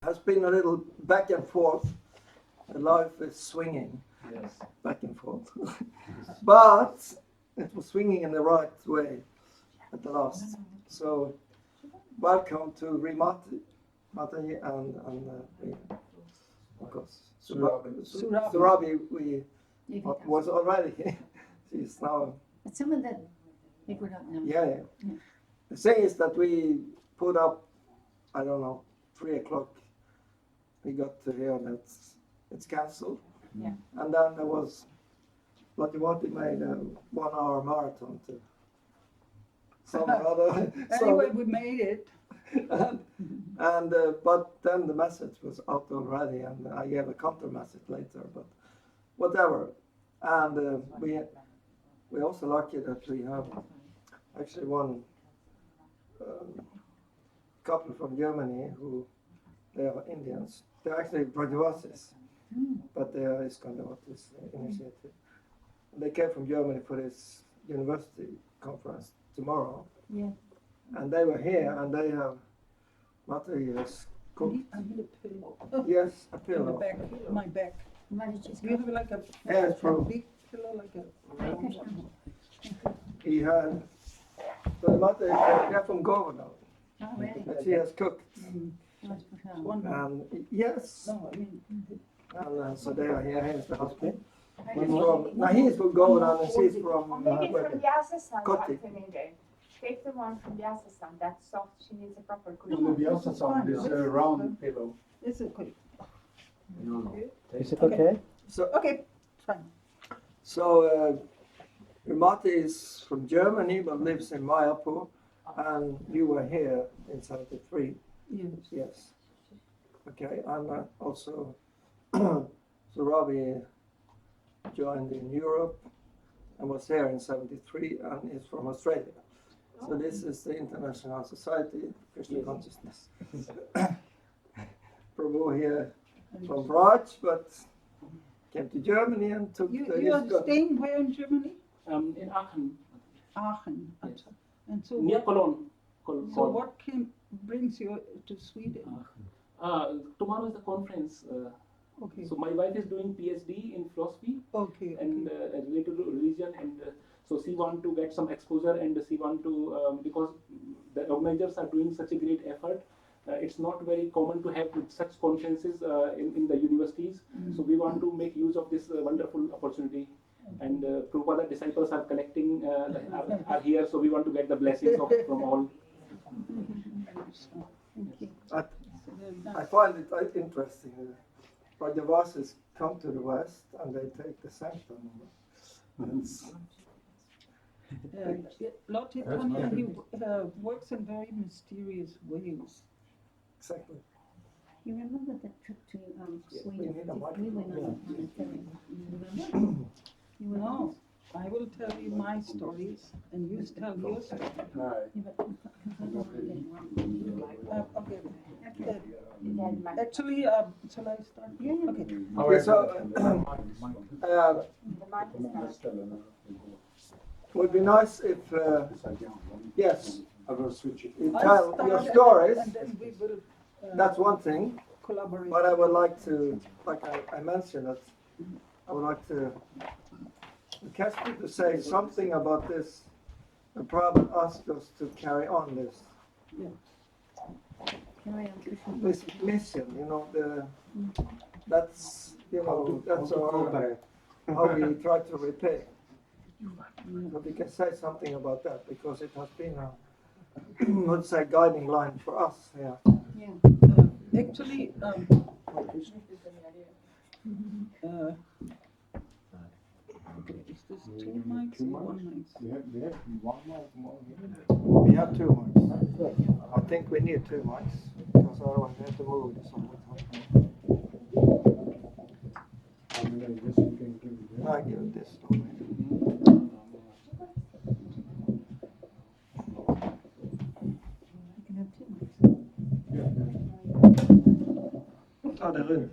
has been a little back and forth. The life is swinging back and forth. But it was swinging in the right way at the last. So welcome to Mataji and of course Surabi we was already here. She's now. But some of the people don't know. Yeah. The thing is that we put up, I don't know, 3 o'clock. We got to hear that it's cancelled. Yeah. And then there was, Lottie made a 1 hour marathon to some other. Anyway, we made it. and but then the message was out already, and I gave a counter message later. But whatever, and we're also lucky that we have actually one couple from Germany who they are Indians. They're actually Brajavasis, but they are ISKCON this initiative. And they came from Germany for this university conference tomorrow. Yeah. And they were here, and they have Mataji has cooked. I need a pillow. Yes, a In the pillow. back, my back. Why did you Do you have like a, Yeah, it's a from. big pillow, like a... He had. So the Mataji, they're from Governor, Oh, really? that she has cooked. Nice for her. One. And yes, No, I mean, and so they are here. Here's the husband. He's Right. from. Now he's from Governor, and she's from. Or maybe where? from the ISKCON Kotti. vinegar. Take the one from the ISKCON, that's soft, she needs a proper On cushion. the other side is a round pillow. it's okay. Is it okay? So Okay, fine. so Mati is from Germany but lives in Mayapur, and you were here in '73. Yes. Yes. Okay, and also Surabi joined in Europe and was here in '73 and is from Australia. So this is the International Society of Christian Consciousness. Prabhu here from Raj, but came to Germany and took You the are staying where in Germany? In Aachen, Aachen. Yes. And so near Cologne. so what brings you to Sweden? Tomorrow is the conference. Okay. So my wife is doing PhD in philosophy Okay. and related to religion, and so she want to get some exposure, and she want to because the organizers are doing such a great effort. It's not very common to have such conferences in the universities. So we want to make use of this wonderful opportunity. And Prabhupada disciples are collecting, are here, so we want to get the blessings from all. I find it interesting. Rajavasis come to the West and they take the sanctum. Lord Chaitanya, he works in very mysterious ways. Exactly. You remember the trip to Sweden? need a We went on a ferry. You remember? You were No, I will tell you my stories and you tell your story. Okay. Actually, shall I start? Yeah, yeah. Okay. Okay, so The mic is not. it would be nice if, yes, I will switch it. you I'll tell start your and stories. then we will That's one thing. collaborate. But I would like to, like I mentioned, that I would like to ask you to say something about this. The Prabhupada asked us to carry on this Carry on, Krishna. this mission. You know, that's our, how we try to repay. But we can say something about that because it has been a, let's say, guiding line for us. Yeah. Yeah. Actually, okay, is this two mics or one mic? We have one more. We have 2 mics. I think we need 2 mics because otherwise we have to move this all the time. I mean, I guess you can give it. I give this away. You can have 2 mics. Ta det runt.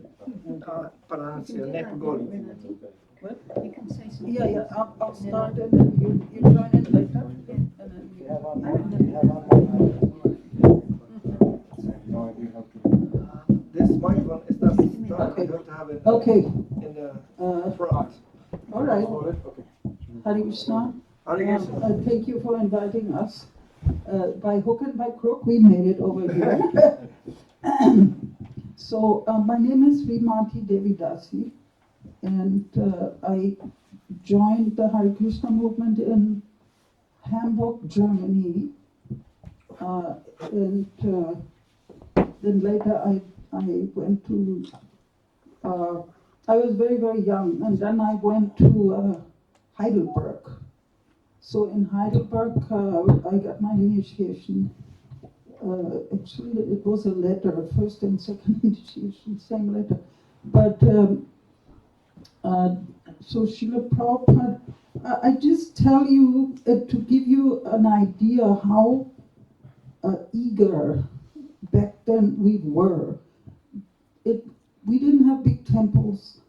Ja, på den här sidan, ner på golvet. What? You can say something. Yeah, I'll start and then you join in later. And then No, I do have to. This time. Okay. You have to have it Okay, in the uh, front. all right. Okay. Hare Krishna. Hare Krishna. Thank you for inviting us. By hook and by crook, we made it over here. So, my name is Srimati Devidasi, and I joined the Hare Krishna movement in Hamburg, Germany. And then later I went to, I was very, very young, and then I went to Heidelberg. So in Heidelberg, I got my initiation. Actually, it was a letter, first and second initiation, same letter. But so Srila Prabhupada, I just tell you to give you an idea how eager back then we were. We didn't have big temples.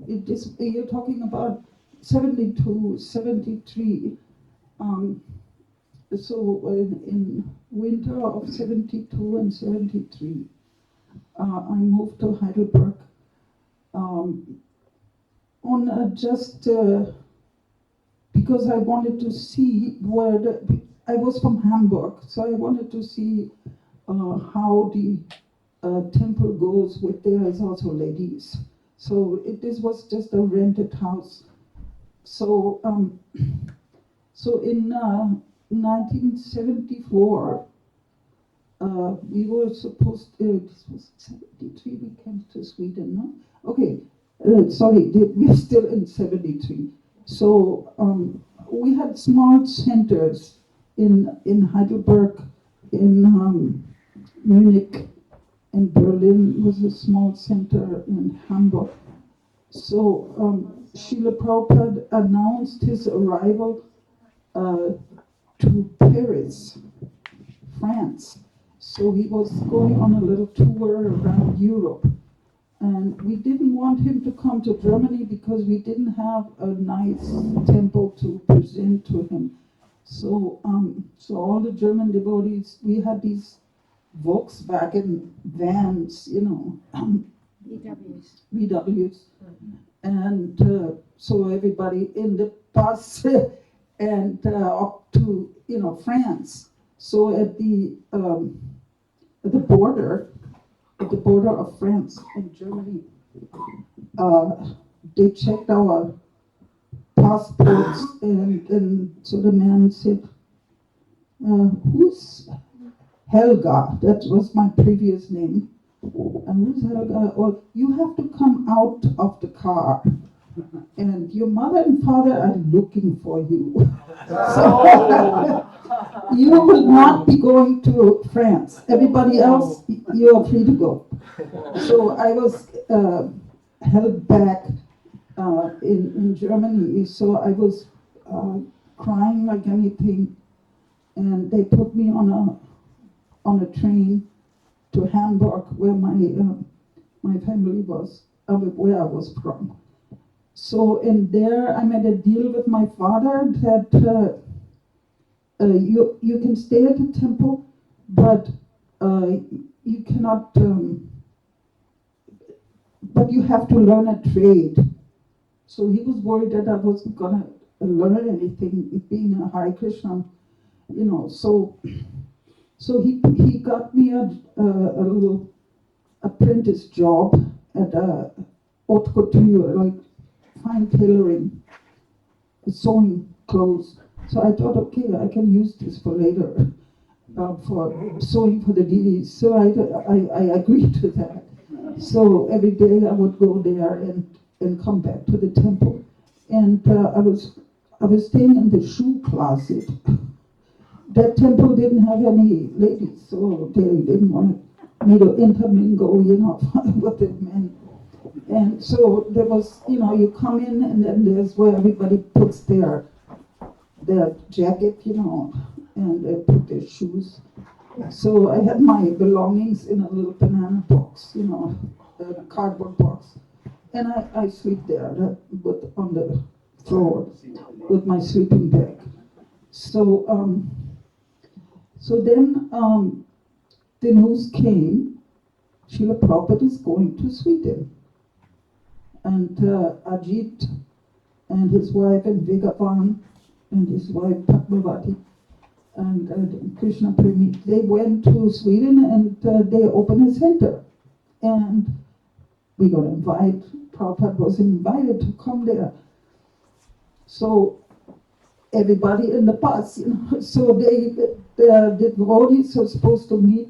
You're talking about 72, 73. So in winter of 72 and 73, I moved to Heidelberg on just because I wanted to see where I was from Hamburg, so I wanted to see how the temple goes with there's also ladies. So this was just a rented house. So so in 1974, we were supposed to, this was 73, we came to Sweden, no? Okay, sorry, we're still in 73. So we had small centers in Heidelberg, in Munich, and Berlin was a small center in Hamburg. So Srila Prabhupada announced his arrival to Paris, France. So he was going on a little tour around Europe. And we didn't want him to come to Germany because we didn't have a nice temple to present to him. So, so all the German devotees, we had these Volkswagen vans, you know, VWs. And so everybody in the bus and up to, you know, France. So at the border of France and Germany, they checked our passports, and so the man said, "Who's Helga?" That was my previous name. And who's Helga? Or you have to come out of the car, and your mother and father are looking for you. So, you will not be going to France. Everybody else, you are free to go. So I was held back in Germany. So I was crying like anything, and they put me on a train to Hamburg, where my family was, where I was from. So in there, I made a deal with my father that you can stay at the temple, but you cannot. But you have to learn a trade. So he was worried that I wasn't gonna learn anything being a Hare Krishna, you know. So he got me a little apprentice job at a haute couture, like fine tailoring, sewing clothes. So I thought, okay, I can use this for later, for sewing for the DDs. So I agreed to that. So every day I would go there and come back to the temple. And I was staying in the shoe closet. That temple didn't have any ladies, so they didn't want me to intermingle, you know, with the men. And so there was, you know, you come in and then there's where everybody puts their jacket, you know, and they put their shoes. So I had my belongings in a little banana box, you know, a cardboard box. And I sleep there on the floor with my sleeping bag. So then the news came, Srila Prabhupada is going to Sweden. and Ajit and his wife and Vegavan and his wife Padmavati and Krishna Premi, they went to Sweden and they opened a center. And we got invited, Prabhupada was invited to come there. So everybody in the bus, so the devotees were supposed to meet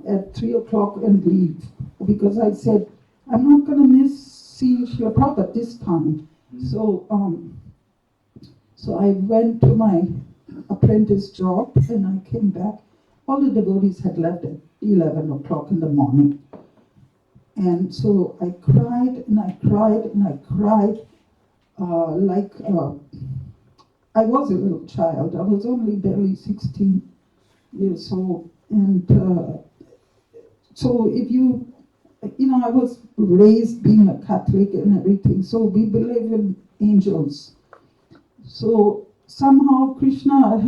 at 3 o'clock and leave. Because I said, I'm not going to miss seeing Srila Prabhupada this time. So I went to my apprentice job and I came back. All the devotees had left at 11 o'clock in the morning. And so I cried and I cried and I cried I was a little child. I was only barely 16 years old. And so if I was raised being a Catholic and everything, so we believe in angels. So somehow Krishna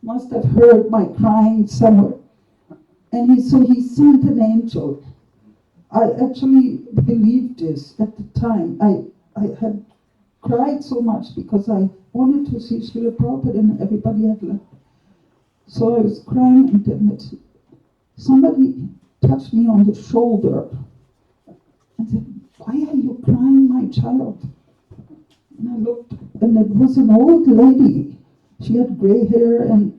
must have heard my crying somewhere. And he sent an angel. I actually believed this at the time. I had cried so much because I wanted to see Srila Prabhupada and everybody had left. So I was crying and then somebody touched me on the shoulder and said, why are you crying, my child? And I looked and it was an old lady. She had gray hair and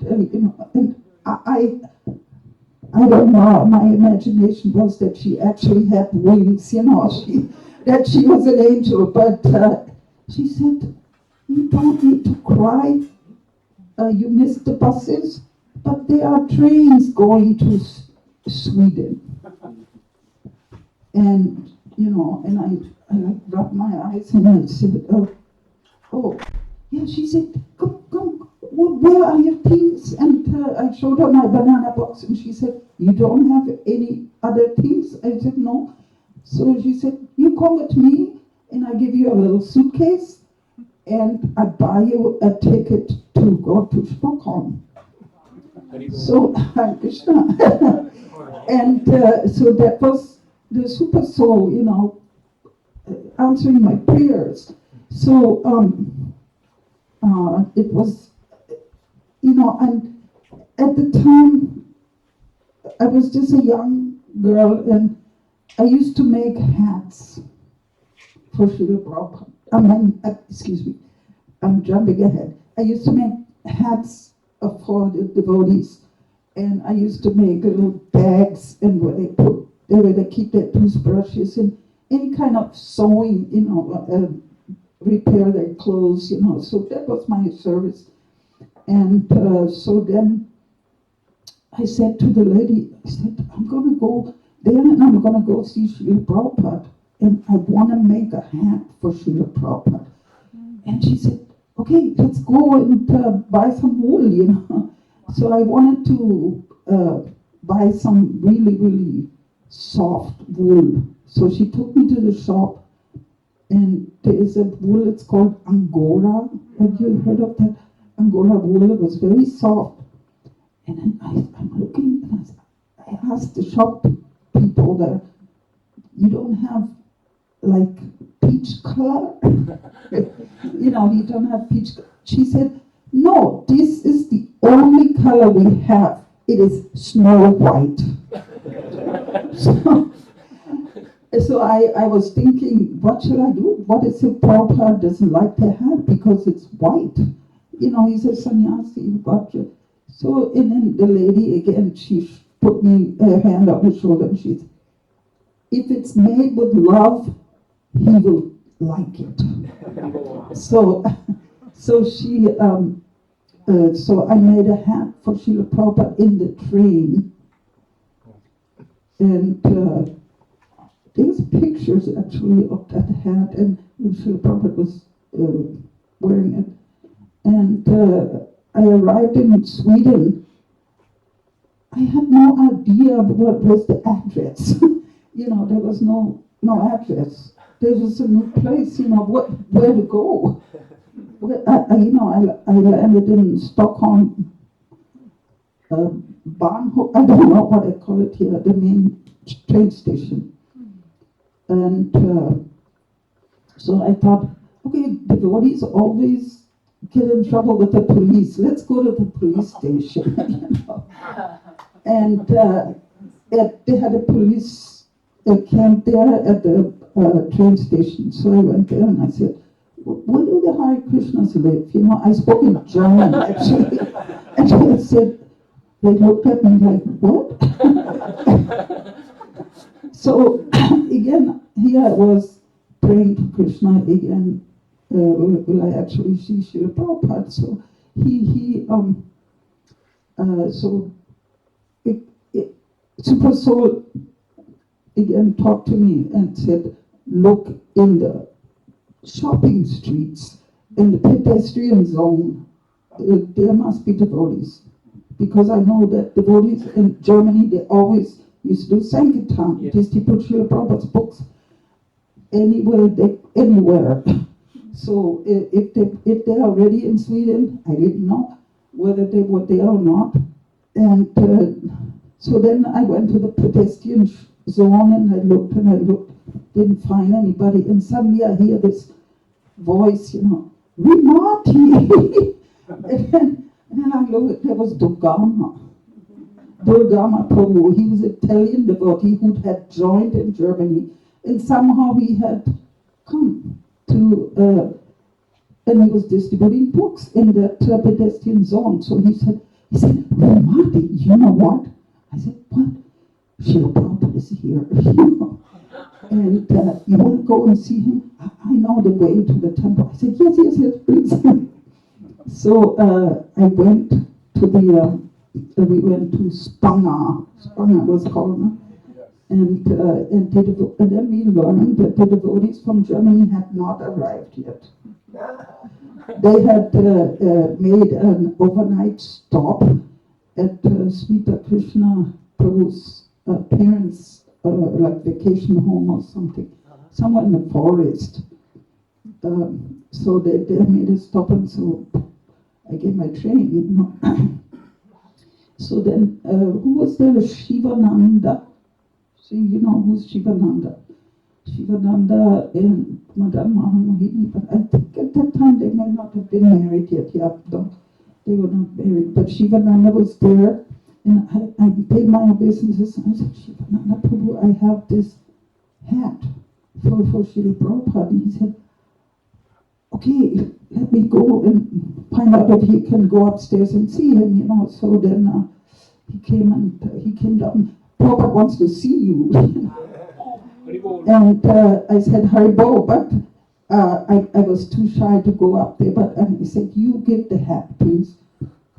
I don't know, my imagination was that she actually had wings, that she was an angel, but she said, you don't need to cry, you missed the buses, but there are trains going to Sweden. And, and I rubbed my eyes and I said, oh, yeah, she said, come, where are your things? And I showed her my banana box and she said, you don't have any other things? I said, no. So she said, you come with me and I give you a little suitcase and I buy you a ticket to go to Stockholm. So, Krishna. And so that was the super soul, answering my prayers. So it was, and at the time, I was just a young girl and I used to make hats for Srila Prabhupada. Excuse me, I'm jumping ahead. I used to make hats for the devotees and I used to make little bags and where they keep their toothbrushes and any kind of sewing, repair their clothes, so that was my service. And so then I said to the lady, I'm going to go there and I'm going to go see Srila Prabhupada and I want to make a hat for Srila Prabhupada. And she said, okay, let's go and buy some wool, So I wanted to buy some really, really soft wool. So she took me to the shop and there is a wool, it's called Angora. Have you heard of that? Angora wool. It was very soft. And then I'm looking and I asked the shop people there, you don't have like peach color? You don't have peach color. She said, no, this is the only color we have. It is snow white. So I was thinking, what shall I do? What if Prabhupada doesn't like the hat because it's white? He's a sannyasi. So, and then the lady again, she put me her hand on her shoulder and she said, if it's made with love, he will like it. So she, so I made a hat for Srila Prabhupada in the train. And there's pictures actually of that hat, and Srila Prabhupada was wearing it. And I arrived in Sweden. I had no idea what was the address. There was no address. There was a new place, where to go. I landed in Stockholm, Bahnhof, I don't know what I call it here, the main train station. And so I thought, okay, devotees always get in trouble with the police. Let's go to the police station. You know? And they had a police camp there at the train station. So I went there and I said, where do the Hare Krishnas live? You know, I spoke in German actually. And they said, they looked at me like, what? So again, here I was praying to Krishna again. Will I actually see Srila Prabhupada? So Super Soul again talked to me and said, look in the shopping streets, in the pedestrian zone, there must be devotees. Because I know that devotees in Germany, they always used to do Sankirtan, Yes. distribute Srila Prabhupada's books anywhere. So if they are already in Sweden, I didn't know whether they were there or not. And so then I went to the pedestrian zone and I looked, didn't find anybody. And suddenly I hear this voice, you know, Vimati! and then I looked, there was Durgama Prabhu. He was an Italian devotee who had joined in Germany. And somehow he had come to, and he was distributing books in that pedestrian zone. So he said, Vimati, you know what? I said, what? Srila Prabhupada is here, you know. And you want to go and see him? I know the way to the temple. I said, yes, please. So I went to we went to Spanga was called, no? And then we learned that the devotees from Germany had not arrived yet. They had made an overnight stop at Smita Krishna Prabhu's parents' like vacation home or something, somewhere in the forest. So they made a stop, and so I gave my train, you know. So then, who was there? Shivananda. So you know who's Shivananda? Shivananda and Madan Mahamohini, but I think at that time they may not have been married yet. Yeah, no, they were not married. But Shivananda was there, and I paid my obeisances. And I said, Shivananda Prabhu, I have this hat for Srila Prabhupada. And he said, okay, let me go and find out if he can go upstairs and see him, you know. So then he came down. Prabhupada wants to see you. And I said, Haribo, but I was too shy to go up there. But he said, you give the hat, please.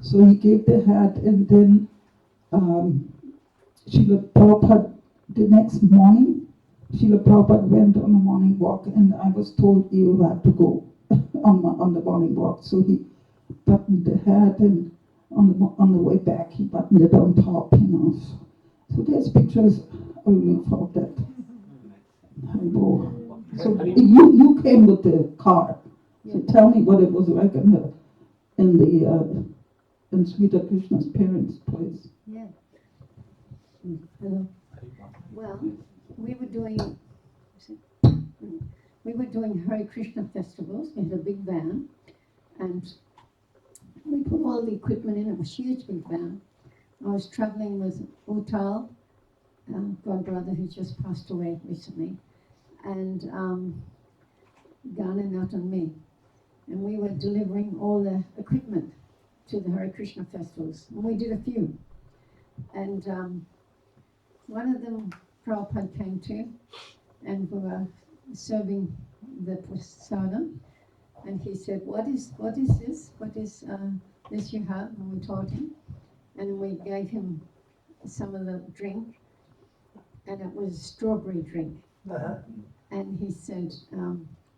So he gave the hat, and then Srila Prabhupada, the next morning, Srila Prabhupada went on a morning walk, and I was told you have to go on the morning walk. So he buttoned the hat, and on the way back, he buttoned it on top, you know. So there's pictures only for that. So you came with the car. So tell me what it was like in Smita Krishna's parents' place. Yeah. Hello. Well, we were doing Hare Krishna festivals. We had a big van, and we put all the equipment in. It was a huge big van. I was traveling with Uttal, godbrother who just passed away recently, and Gananath and me. And we were delivering all the equipment to the Hare Krishna festivals. And we did a few. And one of them Prabhupada came to, and we were serving the prasadam. And he said, what is this? What is this you have? And we told him. And we gave him some of the drink. And it was strawberry drink. And he said,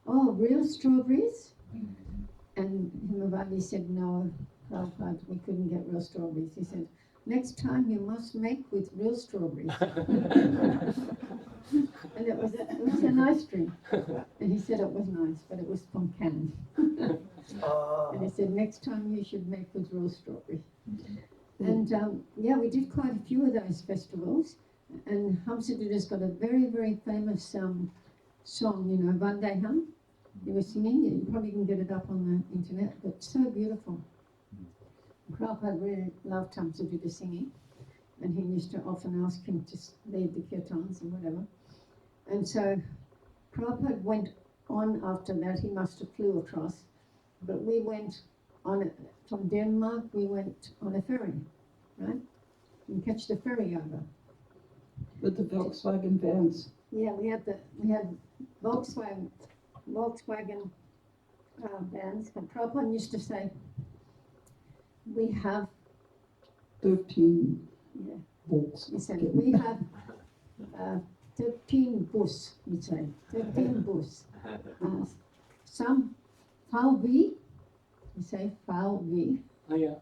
oh, real strawberries? And Himavadi said, no, Prabhupada, we couldn't get real strawberries. He said, next time you must make with real strawberries. And it was a nice drink. And he said it was nice, but it was from can. And he said, next time you should make with real strawberries. And yeah, we did quite a few of those festivals. And Hamsaduda's got a very, very famous song, Vande Ham. He was singing it. You probably can get it up on the internet, but it's so beautiful. Prabhupada really loved Hamsaduda singing, and he used to often ask him to lead the kirtans and whatever. And so Prabhupada went on after that. He must have flew across, but we went from Denmark. We went on a ferry, right? And catch the ferry over. With the Volkswagen vans. Yeah, we had Volkswagen vans. And Prabhupada used to say, we have 13 Yeah. Volks. He said, we have 13 bus, he said, 13 bus. Some VV, he say VV, Yeah.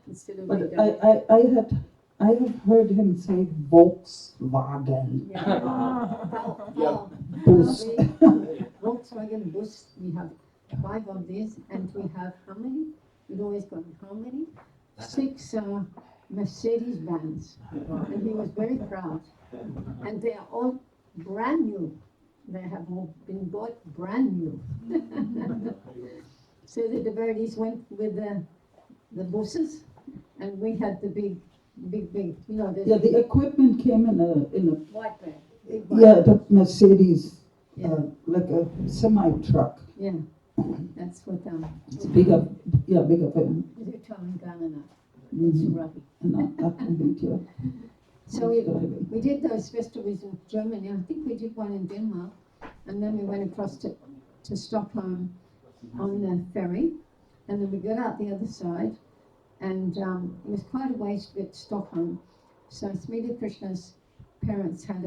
instead of But VW. I have heard him say Volkswagen. Bus. Volkswagen bus, we have 5 of these, and we have how many? We'd always got how many? 6 Mercedes vans, and he was very proud. And they are all brand new. They have all been bought brand new. So the devotees went with the buses, and we had the big, Yeah, the equipment came in a white van. Big the Mercedes, like a semi-truck. Yeah, that's what It's bigger van. Ghana. Mhm. Ravi. And up to it, yeah. So we did those festivals in Germany. I think we did one in Denmark, and then we went across to Stockholm on the ferry, and then we got out the other side, and it was quite a ways to get to Stockholm. So Smita Krishna's parents had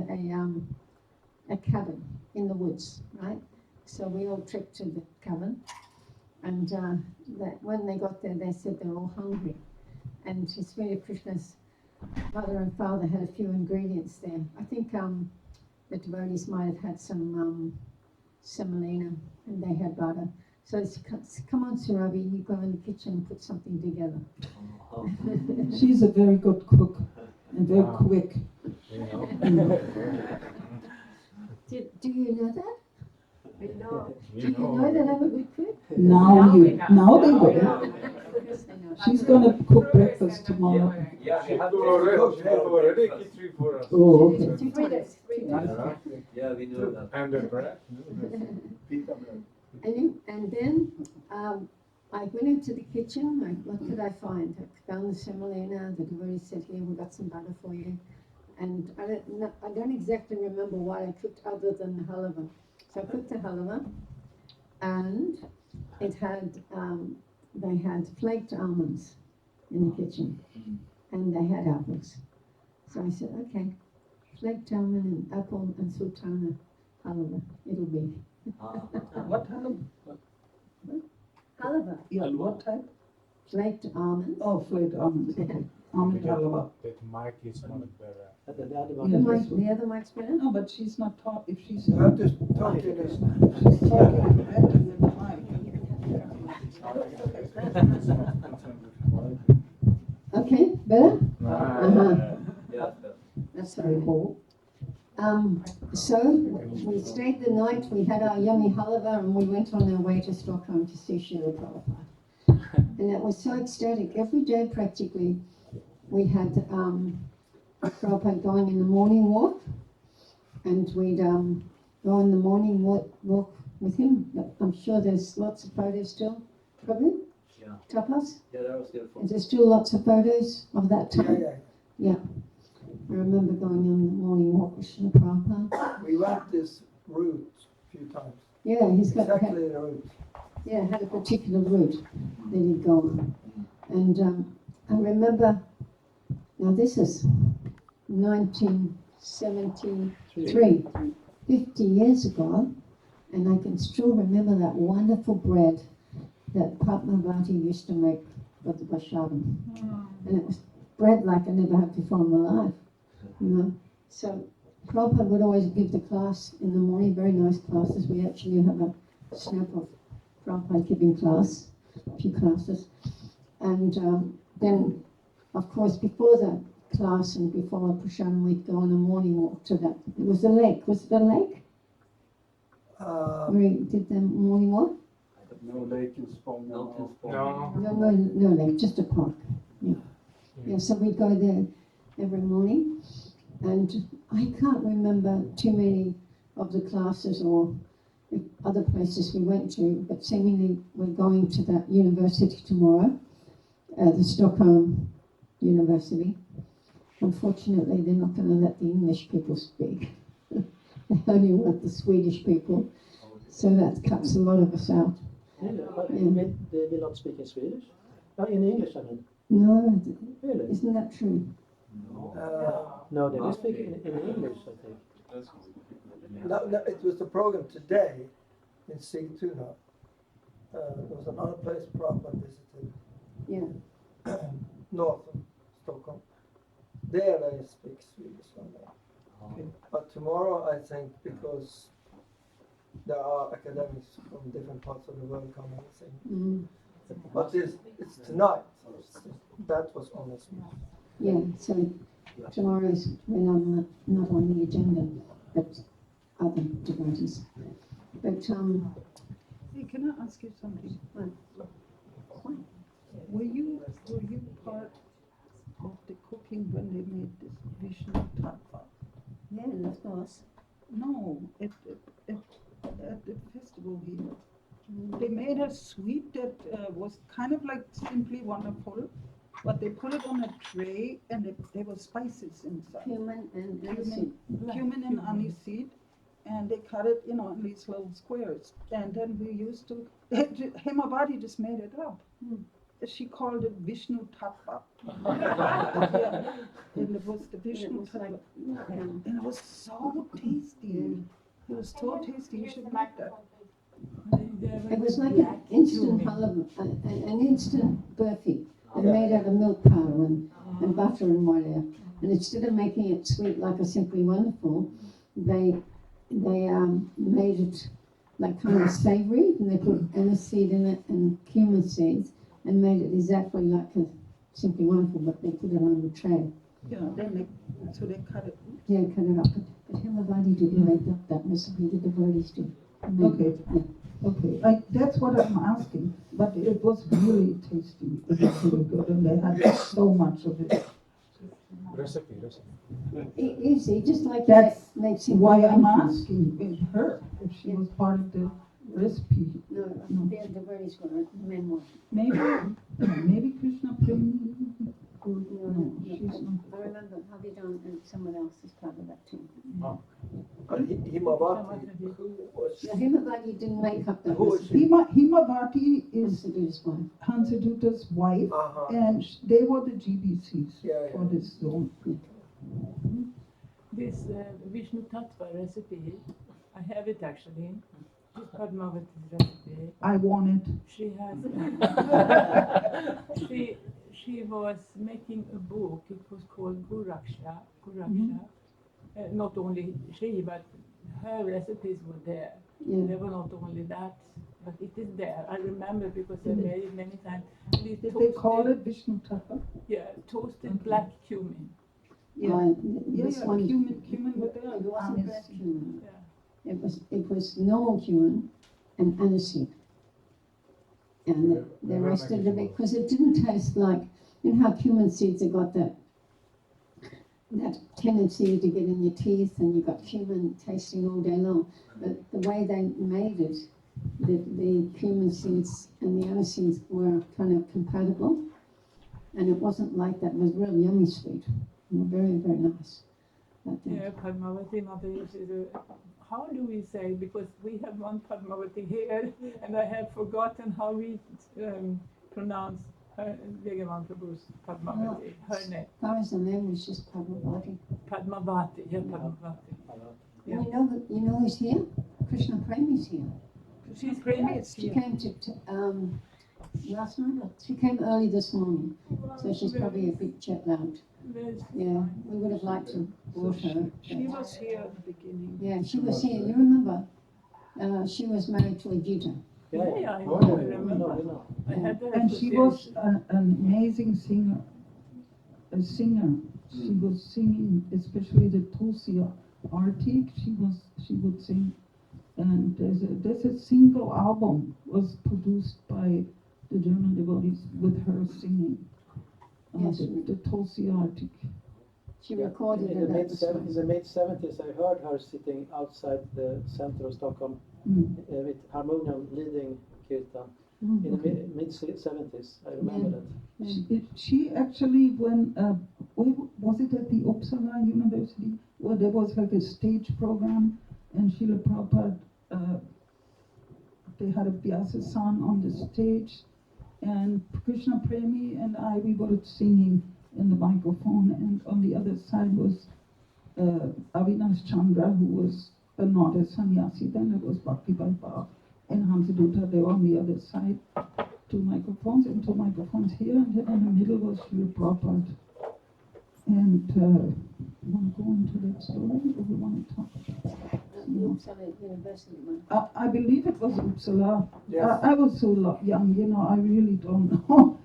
a cabin in the woods, right? So we all trekked to the cabin, and when they got there, they said they were all hungry, and Smita Krishna's mother and father had a few ingredients there. I think the devotees might have had some semolina, and they had butter. So it's, come on, Surabi, you go in the kitchen and put something together. She's a very good cook and very quick. Do you know that? We know. Do you know that I'm a good cook? Now they will. Yes, I know. She's gonna cook breakfast tomorrow. Yeah, we have already kitchen for us. Oh, She okay. did 2 days. Yeah, we know that. And the bread? Pita bread. And then I went into the kitchen. What could I find? I found the semolina. The devotee said, "Here, we got some butter for you." And I don't exactly remember what I cooked other than the halava. So I cooked the halava, and it had they had flaked almonds in the kitchen, and they had apples. So I said, "Okay, flaked almond and apple and sultana halava. It'll be." What type? Halava, Yeah, what type? flaked almonds. Oh, flaked almonds. Okay. Almond halwa. That mic is not better. Yeah, The this one. other mic's better. No, but she's not talk. If she's You have to talk to this. she's talking better than the mic. Okay, better. Yeah. That's Very right. cool. So we stayed the night. We had our yummy halava, and we went on our way to Stockholm to see Srila Prabhupada. And it was so ecstatic. Every day, practically, we had Prabhupada going in the morning walk, and we'd go on the morning walk with him. I'm sure there's lots of photos still. Prabhu? Yeah. Tapas? Yeah, that was their fault. Is there still lots of photos of that Yeah, time? yeah. I remember going on the morning walk with Srila Prabhupada. We went this route a few times. Yeah, he's got Exactly the route. had a particular route that he'd go on. And I remember, now this is 1973, 50 years ago, and I can still remember that wonderful bread that Padmavati used to make for the Prashadam. And it was bread like I never had before in my life, you know. So Prabhupada would always give the class in the morning, very nice classes. We actually have a snap of Prabhupada giving class, a few classes. And then, of course, before the class, and before Prashant we'd go on a morning walk to that. It was a lake. Was it a lake? We did the morning walk? No lake in Spånga. Not in No. No lake, just a park. Yeah. Yeah, so we'd go there every morning, and I can't remember too many of the classes or other places we went to, but seemingly we're going to that university tomorrow, the Stockholm University. Unfortunately, they're not going to let the English people speak. They only want the Swedish people, so that cuts a lot of us out. Really? They will not speak in Swedish? In English, I mean. No, Really? isn't that true? No, they will speak in English, I think. No, it was the program today in Sigtuna. There was another place Prabhupada visited, Yeah. north of Stockholm. There they speak Swedish only. But tomorrow, I think, because there are academics from different parts of the world coming, I think. Mm. But it's tonight. That was on this one. Yeah, so tomorrow is not on the agenda, but other devotees. But Hey, can I ask you something? Were you part of the cooking when they made this Vishnu Tattva? yeah, of course. No, at the festival here. They made a sweet that was kind of like simply wonderful, but they put it on a tray and there were spices inside. Cumin and aniseed. Cumin and aniseed, and they cut it, in these little squares. And then we used to, Hemavati just made it up. She called it Vishnu Tattva. Yeah. And it was the Vishnu Tattva. And it was so tasty. It was so tasty. You should make that. It was like an instant halava, an instant burfi. They made out of milk powder and butter and whatever. And instead of making it sweet like a Simply Wonderful, they made it like kind of savory, and they put aniseed in it and cumin seeds, and made it exactly like a Simply Wonderful, but they put it on the tray. Yeah, so they cut it. Yeah, cut it up. But Hemavati didn't make up that recipe, the devotees did. Okay. Yeah. Okay, that's what I'm asking, but it was really tasty. It was really good, and they had so much of it. Recipe. Easy, just like That's that makes Simply Why I'm Wonderful. asking her if she was part of the recipe. No, the devotees were, the men were. Maybe Krishna Premi. No, she's not. I remember Habidan and someone else is part of that too. Himavati, who was No, Hemavati didn't make up that Who is recipe. she? Himavati is Considered wife. Hansaduta's wife, Uh-huh. and they were the GBCs Yeah, for this zone. This Vishnu Tattva recipe, I have it actually. This Padmavati's recipe. I want it. She has. she was making a book. It was called Guraksha. Not only she, but her recipes were there. Yeah. They were not only that, but it is there. I remember because I made it many times. Did they call it Vishnu Tattva? Yeah, toasted black cumin. This one, Cumin with it wasn't the black cumin. Yeah. It was normal cumin and aniseed. And the rest of the, because it didn't taste like, how cumin seeds have got that tendency to get in your teeth, and you got cumin tasting all day long. But the way they made it, the cumin seeds and the aniseeds were kind of compatible, and it wasn't like that. It was real yummy sweet. Very, very nice. Yeah, Padmavati Mother is how do we say, because we have one Padmavati here, and I have forgotten how we pronounce her, Vegavan Prabhu's Padmavati, her name. As far as the name was just Padmavati. Padmavati, yeah, Padmavati. Yeah. You know who's here? Krishna Premi's here. She's great. She came to last night. She came early this morning, so she's probably a bit jet lagged. Yeah, we would have liked to brought her. She was here at the beginning. Yeah, she was here. You remember? She was married to a Gita. Yeah, I Oh, remember. I had the And she was an amazing singer. A singer. She was singing, especially the Tulsi Artik. She would sing, and there's a single album was produced by the German devotees with her singing. Yes. The Tulsi Artik. She recorded In it. the at the mid-70s, I heard her sitting outside the center of Stockholm with harmonium leading kirtan. In the mid-70s, I remember that. She actually, when was it at the Uppsala University, where there was like a stage program, and Srila Prabhupada, they had a Vyasa-san on the stage, and Krishna Premi and I, we were singing in the microphone, and on the other side was Avinash Chandra, who was not a sannyasi, then it was Bhakti Bhaipa and Hansadutta. They were on the other side, two microphones here, and then in the middle was Srila Prabhupada. And you want to go into that story, or we want to talk about the Uppsala University one. I believe it was Uppsala. Yes. I was so young, I really don't know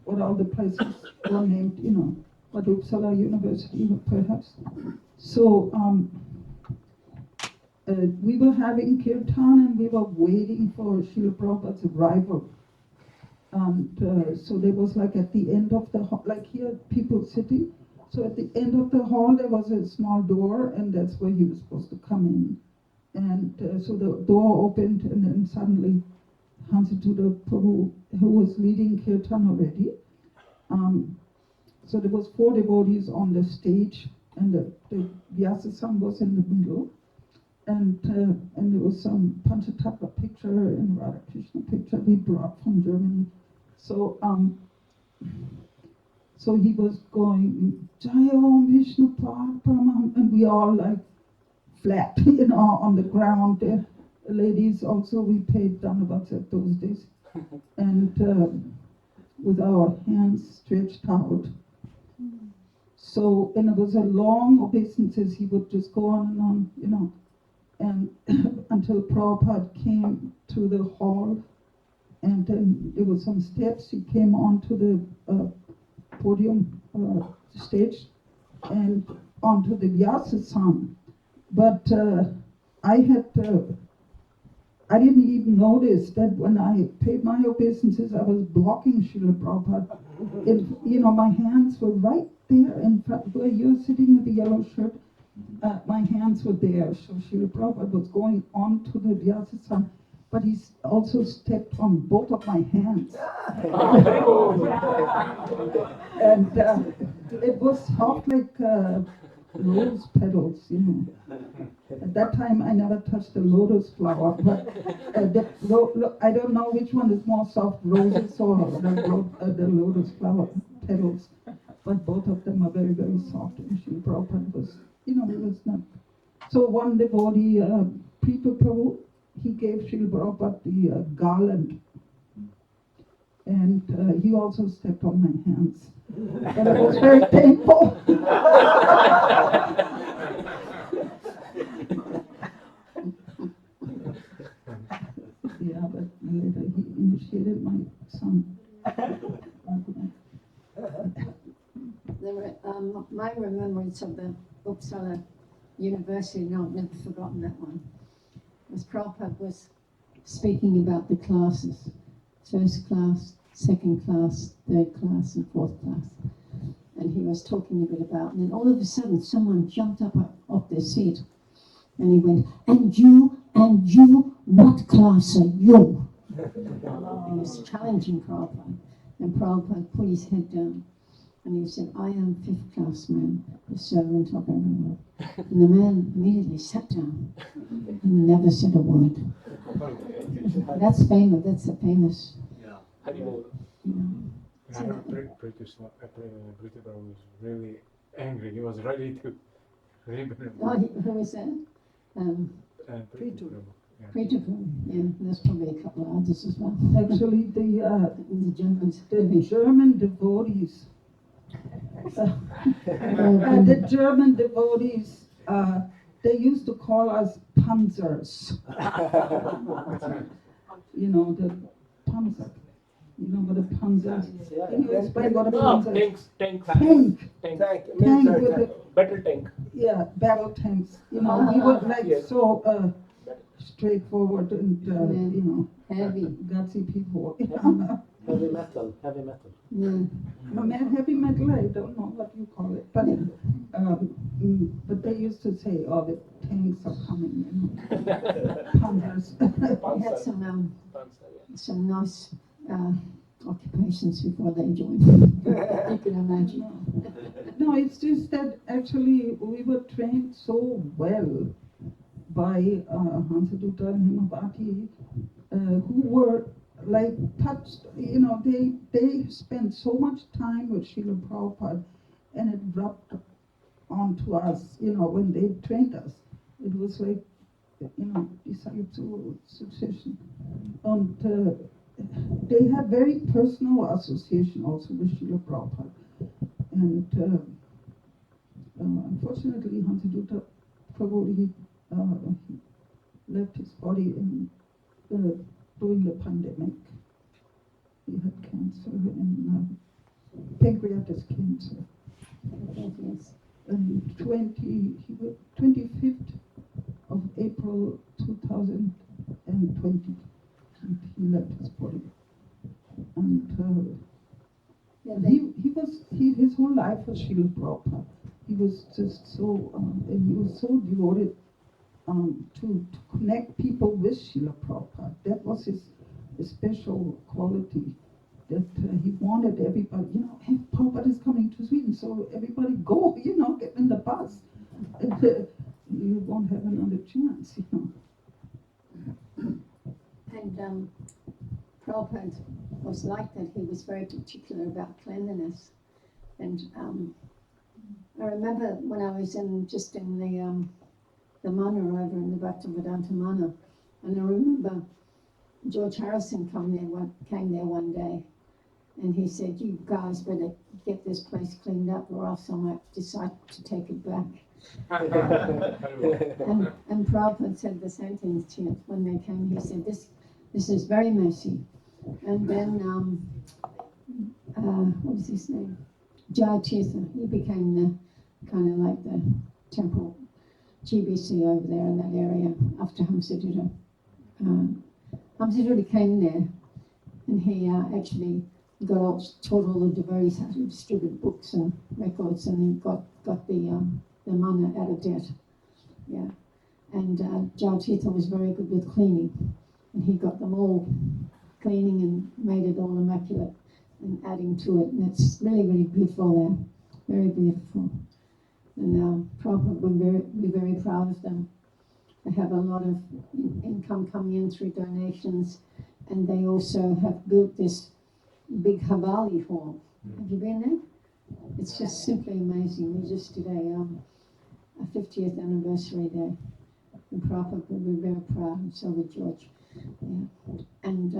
what all the places were named, but Uppsala University perhaps. So we were having kirtan and we were waiting for Srila Prabhupada's arrival. And so there was like at the end of the hall, like here, people sitting. So at the end of the hall, there was a small door, and that's where he was supposed to come in. And so the door opened, and then suddenly Hansadutta Prabhu, who was leading kirtan already. So there was 4 devotees on the stage, and the Vyasa-san was in the middle. And there was some Panchatattva picture and Radha Krishna picture we brought from Germany. So he was going, Jai Om Vishnu Pad Paramaham, and we all like flat, on the ground. The ladies also, we paid Dhanavats at those days. And with our hands stretched out. So, and it was a long obeisances, he would just go on and on, and until Prabhupada came to the hall, and then there were some steps, he came onto the podium stage and onto the Vyasa-san. But I didn't even notice that when I paid my obeisances, I was blocking Srila Prabhupada. My hands were right there in front, where you're sitting with the yellow shirt. My hands were there, so Srila Prabhupada was going on to the Vyasa-san, but he also stepped on both of my hands. And it was soft like rose petals, At that time, I never touched a lotus flower, but I don't know which one is more soft, roses or the lotus flower petals, but both of them are very, very soft. And Srila Prabhupada was, it was not. So one devotee, Preeta Prabhu, he gave Srila Prabhupada the garland, and he also stepped on my hands, and it was very painful. Yeah, but later he initiated my son. There were, my remembrance of the Uppsala University, no, I've never forgotten that one, was Prabhupada was speaking about the classes, 1st class, 2nd class, 3rd class, and 4th class. And he was talking a bit about, and then all of a sudden someone jumped up off their seat, and he went, and you, what class are you? He was challenging Prabhupada, and Prabhupada put his head down, and he said, I am 5th class man, the servant of everyone. And the man immediately sat down and never said a word. That's famous, that's a famous, I heard British was really angry. He was ready to rip him. oh, who was that? Preeta, yeah, there's probably a couple of others as well. Actually, the Germans. the German devotees, the German devotees, they used to call us panzers. The panzer. You know what a panzer is? Yeah, Can you explain what a No, panzer is? tank. Tank. Tank. Tank, Tank military with tank. Battle tank. Yeah, battle tanks. You know, we were like Yes. so straightforward and Yeah. you know, Heavy. gutsy people. Heavy metal. Yeah. No, heavy metal, I don't know what you call it, but they used to say, "Oh, the tanks are coming," you know, Panzers. They had some nice occupations before they joined. You can imagine. No, it's just that actually we were trained so well by Hansa Dutta and Himavati, who were like touched, you know, they spent so much time with Srila Prabhupada, and it rubbed onto us, you know, when they trained us. It was like, you know, disciple succession. And they had very personal association also with Srila Prabhupada. And unfortunately, Hansa Dutta Prabhu, he left his body during the pandemic. He had cancer and pancreatic cancer. Yes. And 25th of April 2020, he left his body. And his whole life was Srila Prabhupada. He was just so, and he was so devoted to connect people with Srila Prabhupada. That was his special quality, that he wanted everybody, you know, hey, Prabhupada is coming to Sweden, so everybody go, you know, get in the bus. And, you won't have another chance, you know. And Prabhupada was like that. He was very particular about cleanliness. And I remember when I was in the mana over in the Bhaktivedanta Mana, and I remember George Harrison came there one day, and he said, "You guys better get this place cleaned up, or else I might decide to take it back." and Prabhupada said the same thing to him when they came. He said, "This is very messy." And then what was his name? Jayatitha. He became the kind of like the temple GBC over there in that area after Hamsadutta. Hamsadutta came there, and he actually taught all the devotees how to distribute books and records, and he got the mana out of debt. Yeah, and Jayatitha was very good with cleaning, and he got them all cleaning and made it all immaculate and adding to it, and it's really, really beautiful there, very beautiful. And Prabhupada, we're very proud of them. They have a lot of income coming in through donations, and they also have built this big Havali hall. Have you been there? It's just simply amazing. We just did a 50th anniversary there. And Prabhupada, we're very proud, and so would George. Yeah. And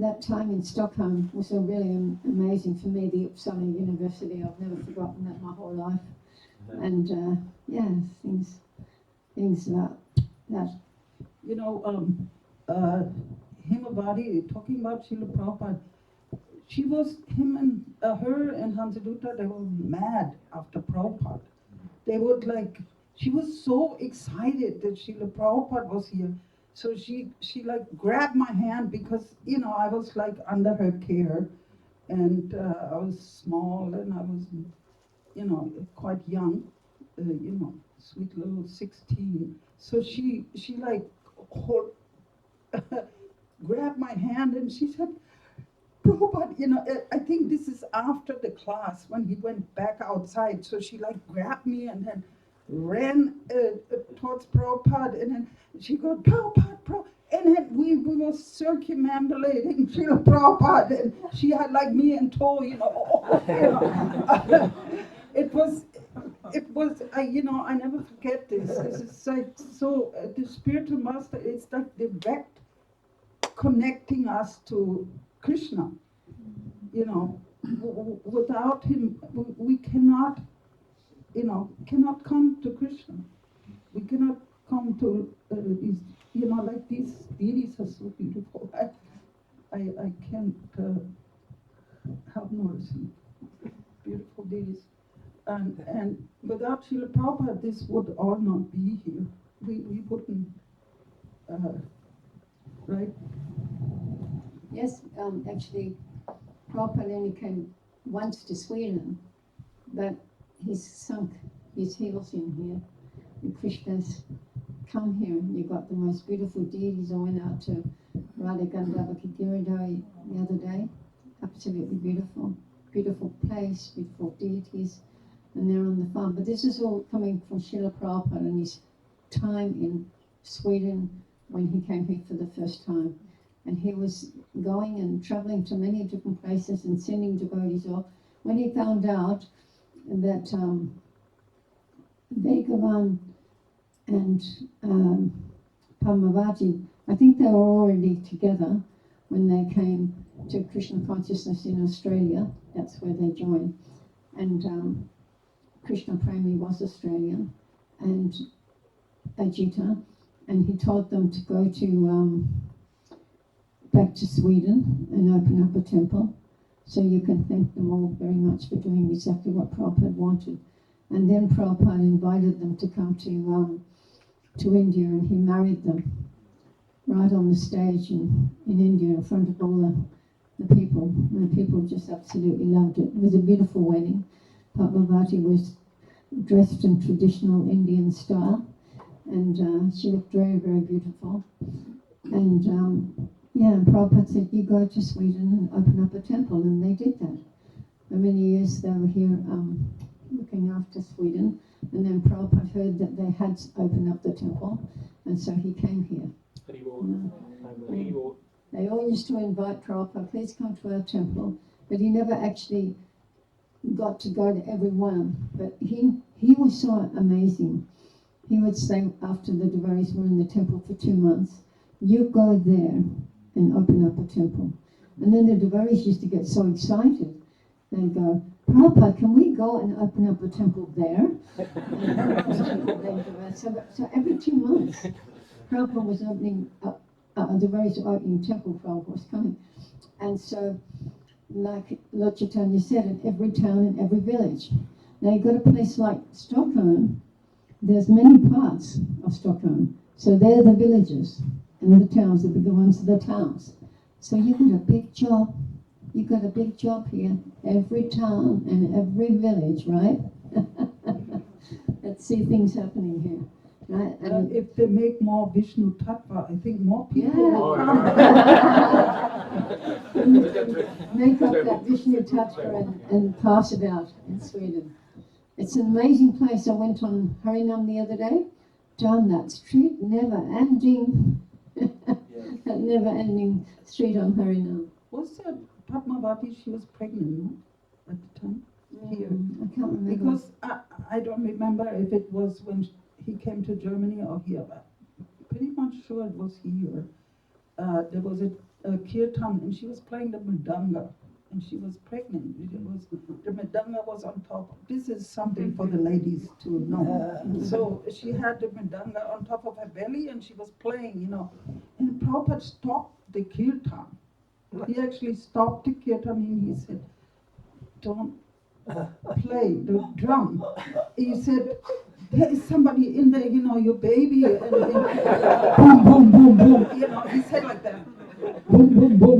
that time in Stockholm was really amazing for me, the Uppsala University. I've never forgotten that my whole life. And things about that. You know, Himavati, talking about Srila Prabhupada, her and Hansa Dutta, they were mad after Prabhupada. They would she was so excited that Srila Prabhupada was here. So she like grabbed my hand because, you know, I was like under her care, and I was small and I was, you know, quite young, you know, sweet little 16. So she like grabbed my hand and she said, "Prabhupada, you know, I think this is after the class when he went back outside." So she like grabbed me and then ran towards Prabhupada, and then she goes, "Prabhupada, and then we were circumambulating Srila Prabhupada, and she had like me in tow, you know. It was, I never forget this. This is like so, the spiritual master is like direct connecting us to Krishna. You know, without him, we cannot, cannot come to Krishna. We cannot come to these, like these deities are so beautiful. I can't help noticing beautiful deities. And without Srila Prabhupada, this would all not be here. We wouldn't, right? Yes, actually, Prabhupada only came once to Sweden, but he's sunk his heels in here. And Krishna's come here, and you've got the most beautiful deities. I went out to Radha Gandharva Giridhari the other day. Absolutely beautiful. Beautiful place, beautiful deities, and they're on the farm. But this is all coming from Srila Prabhupada and his time in Sweden when he came here for the first time. And he was going and traveling to many different places and sending devotees off. When he found out that Bhagavan and Padmavati, I think they were already together when they came to Krishna consciousness in Australia. That's where they joined. And Krishna Premi was Australian, and Ajita, and he told them to go to back to Sweden and open up a temple. So you can thank them all very much for doing exactly what Prabhupada wanted. And then Prabhupada invited them to come to India, and he married them right on the stage in India in front of all the people. And the people just absolutely loved it. It was a beautiful wedding. Padmavati was dressed in traditional Indian style, and she looked very, very beautiful. And and Prabhupada said, you go to Sweden and open up a temple, and they did that. For many years they were here looking after Sweden, and then Prabhupada heard that they had opened up the temple, and so he came here. They all used to invite Prabhupada, please come to our temple, but he never actually got to go to every one. But he was so amazing. He would say after the devotees were in the temple for 2 months, you go there and open up a temple. And then the devotees used to get so excited. They'd go, Prabhupada, can we go and open up a temple there? So every 2 months, Prabhupada was opening up, the devotees were opening temple, Prabhupada was coming. And so, like Lord Chaitanya said, in every town and every village. Now you got a place like Stockholm, there's many parts of Stockholm. So they're the villages. And the towns, the bigger ones are the towns. So you've got a big job. You've got a big job here. Every town and every village, right? Let's see things happening here, right? And if they make more Vishnu Tattva, I think more people will come. Make up that Vishnu Tattva and pass it out in Sweden. It's an amazing place. I went on Harinam the other day. Down that street, never ending. That never-ending street on Harinam. Was that Padmavati? She was pregnant, no? At the time. Here. I can't remember. Because I don't remember if it was when he came to Germany or here, but pretty much sure it was here. There was a kirtan, and she was playing the mridanga, and she was pregnant. The mridanga was on top. This is something for the ladies to know. So she had the mridanga on top of her belly, and she was playing, And Prabhupada stopped the kirtan. He actually stopped the kirtan, and he said, don't play the drum. He said, there is somebody in there, your baby, and boom, boom, boom, boom, he said like that. Boom, boom, boom,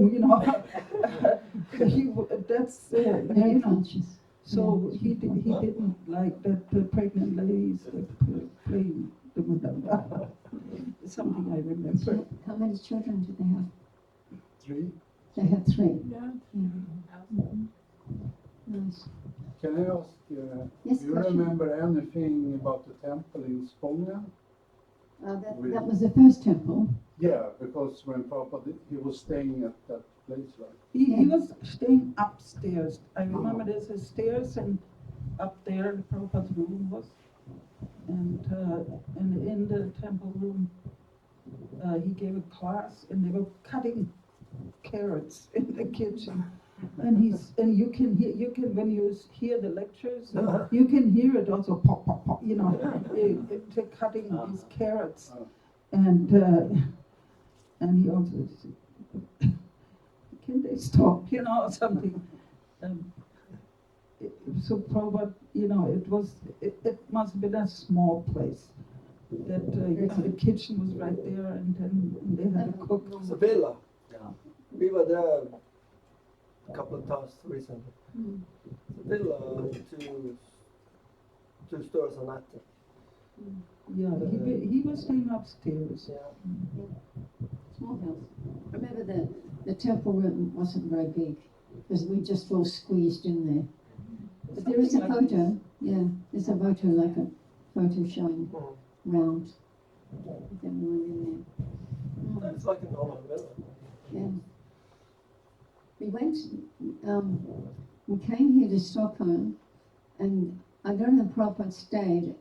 that's, Very conscious. So he didn't like that the pregnant ladies playing the mridanga. Something I remember. How many children do they have? 3. They have 3. Yeah. Nice. Can I ask, Yes, do you question. remember anything about the temple in Spånga? That was the first temple. Yeah, because when Prabhupada, he was staying at that place, right? He was staying upstairs. I remember there's a stairs, and up there Prabhupada's room was. And in the temple room, he gave a class, and they were cutting carrots in the kitchen. And you can when you hear the lectures, you can hear it also pop pop pop. They're cutting these carrots, and he also can't they stop, or something. So Prabhupada, it must have been a small place. That the kitchen was right there, and then they had a cook. It's a villa. Yeah. We were there a couple of times recently. Mm. It's a villa, two stories on attic. Yeah, he was staying upstairs. Yeah. Small house. Remember the temple room wasn't very big because we just all squeezed in there. But there is a Something like photo. Yeah, there's a photo, like a photo showing Mm. round with everyone in there. It's like a normal villa. Yeah. We went, we came here to Stockholm, and I don't know if Prabhupada stayed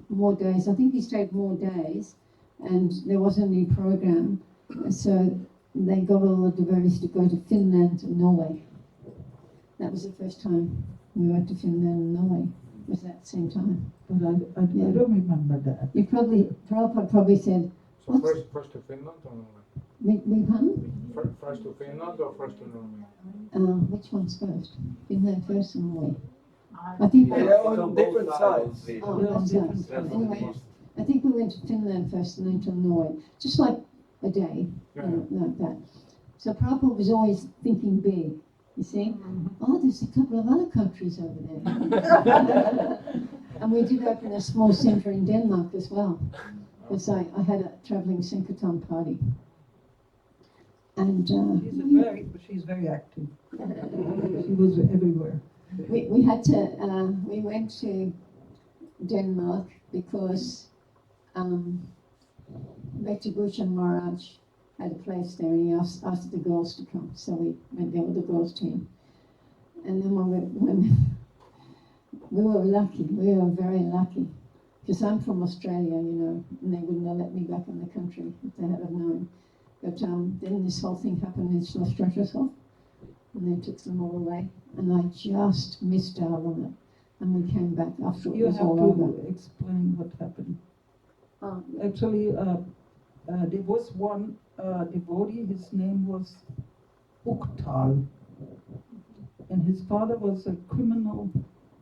more days. I think he stayed more days, and there wasn't any program, so they got all the devotees to go to Finland and Norway. That was the first time we went to Finland and Norway. Was that same time? But I don't remember that. Prabhupada probably said, So What's- first to Finland or Norway? we come? First to Finland or first to Norway? Which one's first? Finland first and Norway? I think Yeah, they're on different sides. Oh, They're on that's different nice. sides. Anyway, I think we went to Finland first and then to Norway, just like a day, like that. So Prabhupada was always thinking big, you see. Oh, there's a couple of other countries over there. And we did open a small centre in Denmark as well, because I had a travelling synchrotron party. And She's very active. She was everywhere. we had to, we went to Denmark because Bhushan Maharaj had a place there, and he asked the girls to come, so we went there with the girls' team. And then when we were lucky, we were very lucky, because I'm from Australia, and they wouldn't have let me back in the country if they had have known. But then this whole thing happened in Slostrasov, and they took them all away, and I just missed out on it. And we came back after it You was have all to over. explain what happened. Oh, Actually, there was one devotee, his name was Uktal, and his father was a criminal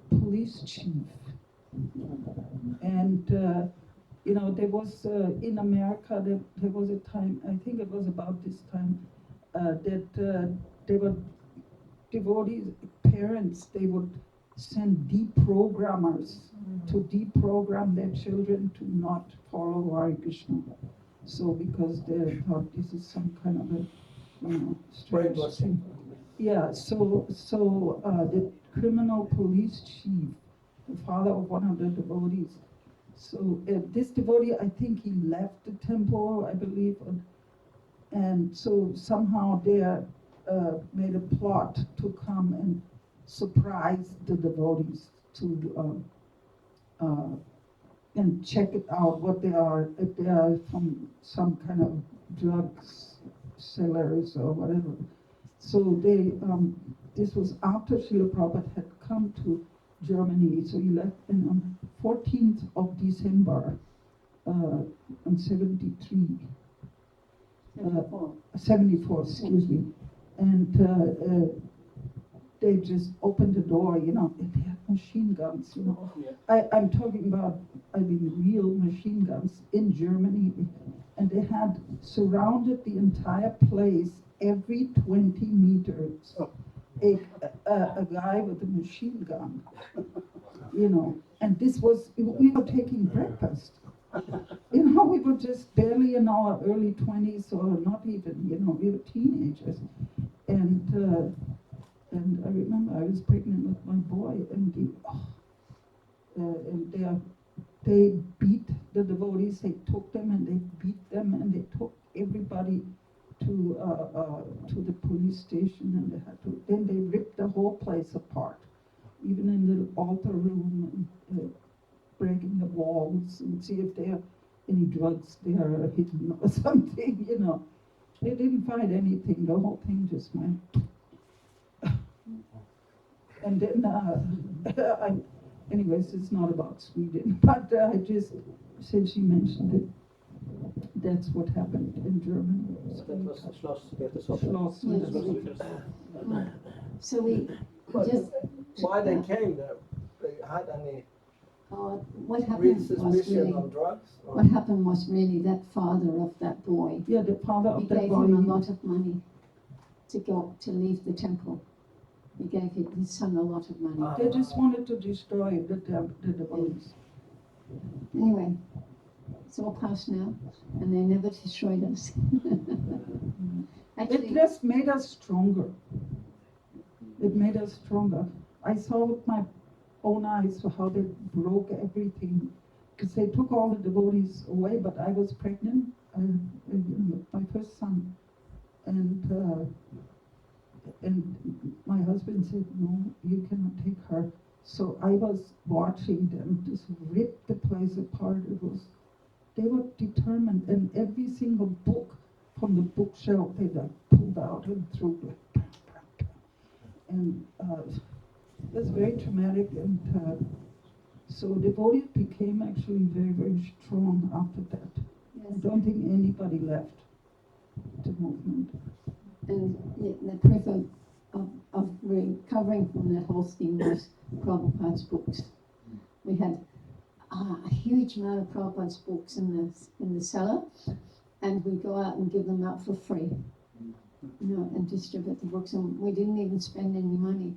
police chief. And, there was, in America, there was a time, I think it was about this time, that there were devotees, parents, they would send deprogrammers to deprogram their children to not follow Hare Krishna. So because they thought this is some kind of a, strange thing. Yeah, so the criminal police chief, the father of one of the devotees, so this devotee, I think he left the temple, I believe, and so somehow they made a plot to come and surprise the devotees to and check it out what they are, if they are from some kind of drugs sellers or whatever. So they this was after Srila Prabhupada had come to Germany, so he left on 14th of December on 73. 74, excuse me. And they just opened the door, and they had machine guns, Yeah. I'm talking about, real machine guns in Germany. And they had surrounded the entire place every 20 meters. A guy with a machine gun, and this was, we were taking breakfast. We were just barely in our early 20s, or not even, we were teenagers. And I remember I was pregnant with my boy, and they beat the devotees, they took them and they beat them, and they took everybody to the police station, and then they ripped the whole place apart, even in the altar room, and breaking the walls and see if there are any drugs there hidden or something, They didn't find anything, the whole thing just went. And then, anyways, it's not about Sweden, but I just, since you mentioned it, That's what happened in Germany. That was Schloss Petershof. Schloss. Yes. So we But just why they came there? They had any what real happened was suspicion really on drugs? Or? what happened was really that father of that boy. Yeah, the father He of that gave boy. him a lot of money to leave the temple. He gave his son a lot of money. They just wanted to destroy the devotees. Anyway, it's all past now, and they never destroyed us. It Actually, just made us stronger. It made us stronger. I saw with my own eyes how they broke everything. Because they took all the devotees away, but I was pregnant, my first son. And my husband said, no, you cannot take her. So I was watching them just rip the place apart. They were determined, and every single book from the bookshelf they pulled out and threw it. And it was very traumatic, and so devotees became actually very, very strong after that. yes. I don't think anybody left the movement. And the proof of recovering from that whole thing was Prabhupada's books. We had a huge amount of Prabhupada's books in the cellar, and we go out and give them out for free, and distribute the books. And we didn't even spend any money.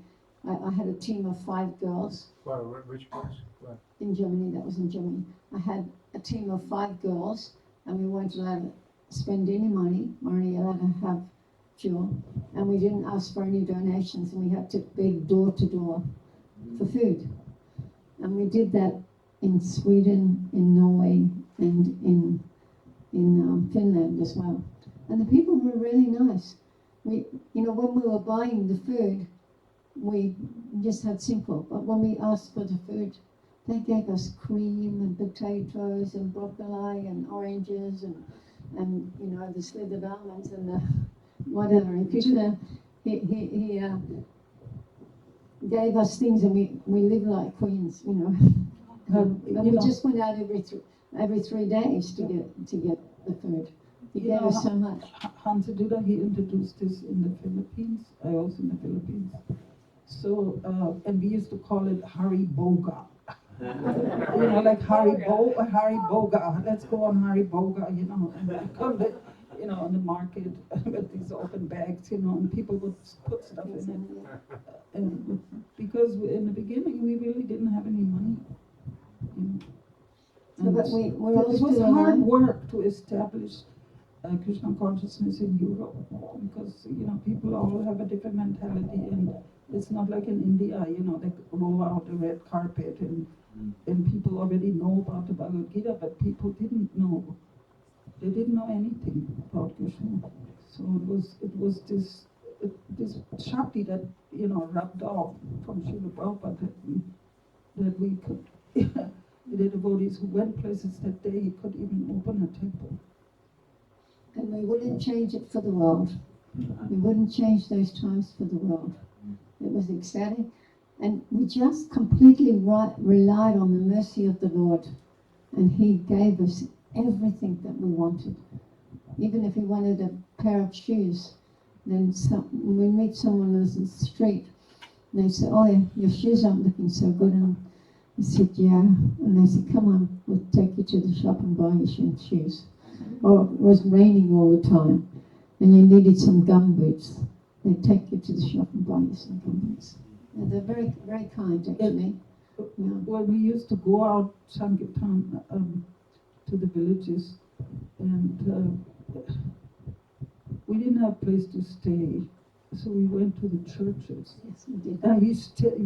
I had a team of 5 girls. Well, which books? Well, In Germany, that was in Germany. I had a team of 5 girls, and we weren't allowed to spend any money. We were only allowed to have fuel, and we didn't ask for any donations, and we had to beg door to door for food. And we did that in Sweden, in Norway, and in Finland as well. And the people were really nice. When we were buying the food, we just had simple, but when we asked for the food, they gave us cream and potatoes and broccoli and oranges and the slithered almonds and the whatever. And Krishna, he gave us things, and we lived like queens, And we just went out every 3 days to get the food. He gave us so much. Hans Duda, he introduced this in the Philippines. I was in the Philippines. So, and we used to call it Hari Boga. Like Hari Boga. Let's go on Hari Boga, and we come on the market with these open bags, and people would put stuff in it. And because in the beginning we really didn't have any money. So, but we're all it was still hard alive. work to establish Krishna consciousness in Europe, because people all have a different mentality, and it's not like in India, they roll out a red carpet and people already know about the Bhagavad Gita, but people didn't know. They didn't know anything about Krishna. So it was this Shakti that rubbed off from Srila Prabhupada that we could the devotees who went places that they could even open a temple. And we wouldn't change it for the world. We wouldn't change those times for the world. It was ecstatic. And we just completely relied on the mercy of the Lord. And He gave us everything that we wanted. Even if we wanted a pair of shoes, then when we meet someone on the street, they say, oh, yeah, your shoes aren't looking so good. And we said, yeah. And they said, come on, we'll take you to the shop and buy you shoes. Or it was raining all the time, and you needed some gum boots. They'd take you to the shop and buy you some gum boots. Yeah, they're very, very kind, actually. Yeah. Well, we used to go out Sankirtan to the villages, and we didn't have a place to stay, so we went to the churches. Yes, we did. And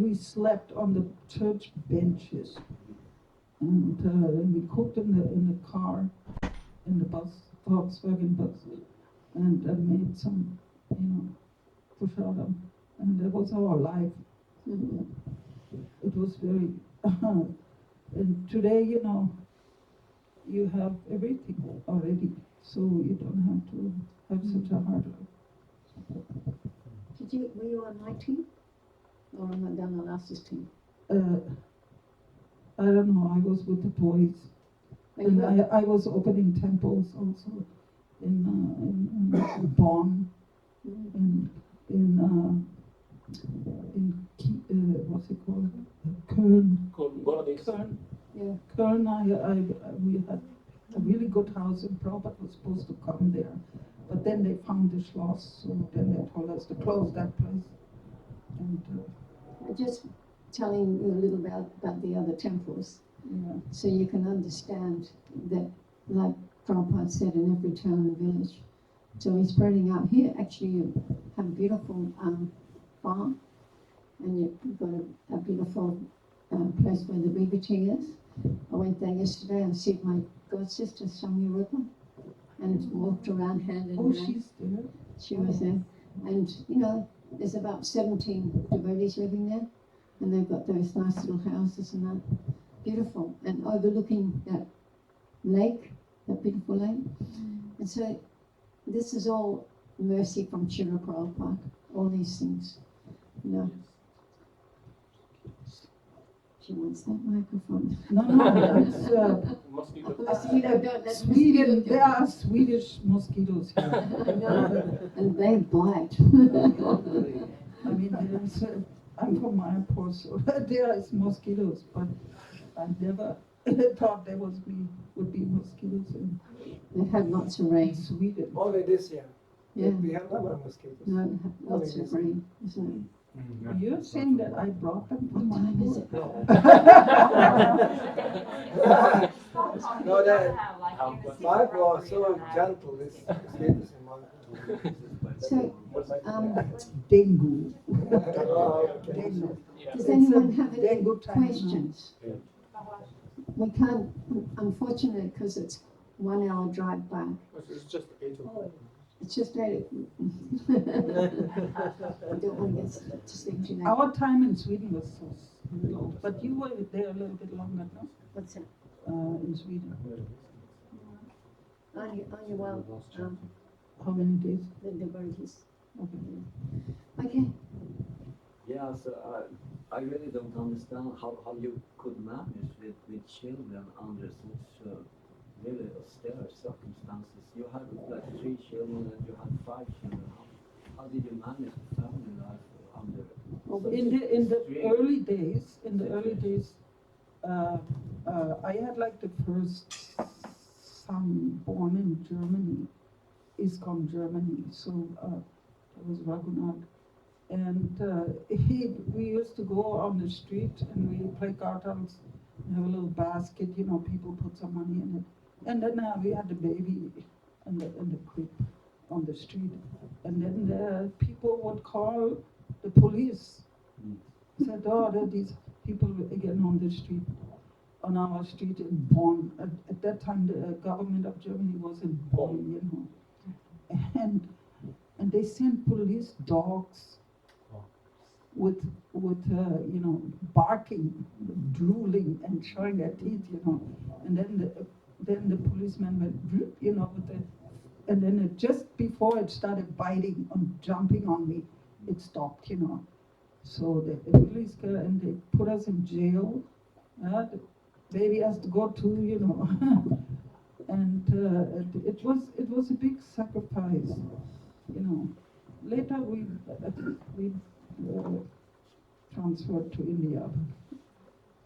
we slept on the church benches, and we cooked in the car, in the bus, Volkswagen bus, and made some, prasadam, and that was our life. Mm-hmm. It was very, and today, you have everything already, so you don't have to have such a hard life. Were you on my team? Or on Madonna Lass's team? I don't know, I was with the boys. When And you- I was opening temples also in Bonn, Mm. what's it called? Köln. Bolognese. Köln. Yeah. Köln, we had a really good house and Prabhupada was supposed to come there. But then they found the Schloss, so then they told us to close that place. And Just telling you a little about the other temples, yeah. so you can understand that, like Prabhupada said, in every town and village. So he's spreading out here. Actually, you have a beautiful farm, and you've got a beautiful place where the river tea is. I went there yesterday and see my god sister, Samya Rupa, and walked around hand in Oh, hand. she's there. She was there. And, you know, there's about 17 devotees living there, and they've got those nice little houses and that. Beautiful. And overlooking that lake, that beautiful lake. And so this is all mercy from Srila Prabhupada, all these things, you know. She wants that microphone. No, it's Mosquito. Mosquito, don't let Sweden. mosquito There are Swedish mosquitoes here. I know, and they bite. I mean, I'm from Mayapur, so there is mosquitoes, but I never thought there would be mosquitoes in They've had lots of rain. Sweden. Only this year. Yeah. We have no mosquitoes. No, lots of rain, isn't it? You're saying that I brought them from What time is Mayapur? it? No, that my was so gentle. This mosquitoes in my. So, Dengue. Oh, okay. Dengue. does anyone have any Dengue time now. questions? We can't, unfortunately, because it's 1 hour drive back. It's just 8 o'clock. It's just late. I don't want to get to sleep too late. Our time in Sweden was so slow, but you were there a little bit longer, no? What's that? In Sweden. Only well, How many days? the devotees. Okay. Okay. Yeah, so I really don't understand how you could manage with children under such really austere circumstances. You had like 3 children and you had 5 children. How did you manage the family life under such In the extreme early days, situation? I had like the first son born in Germany, ISKCON Germany. So it was Raghunath, and we used to go on the street and we play cartels and have a little basket. You know, people put some money in it, and then we had the baby in the crib on the street, and then the people would call the police. Said, oh, there are these people again on the street, on our street in Bonn. At that time, the government of Germany was in Bonn, you know, and they sent police dogs with you know, barking, drooling, and showing their teeth, you know, and then the policeman went, you know, and then just before it started biting and jumping on me, it stopped, you know. So the police came and they put us in jail. The baby has to go to, you know, and it was a big sacrifice, you know. Later we transferred to India.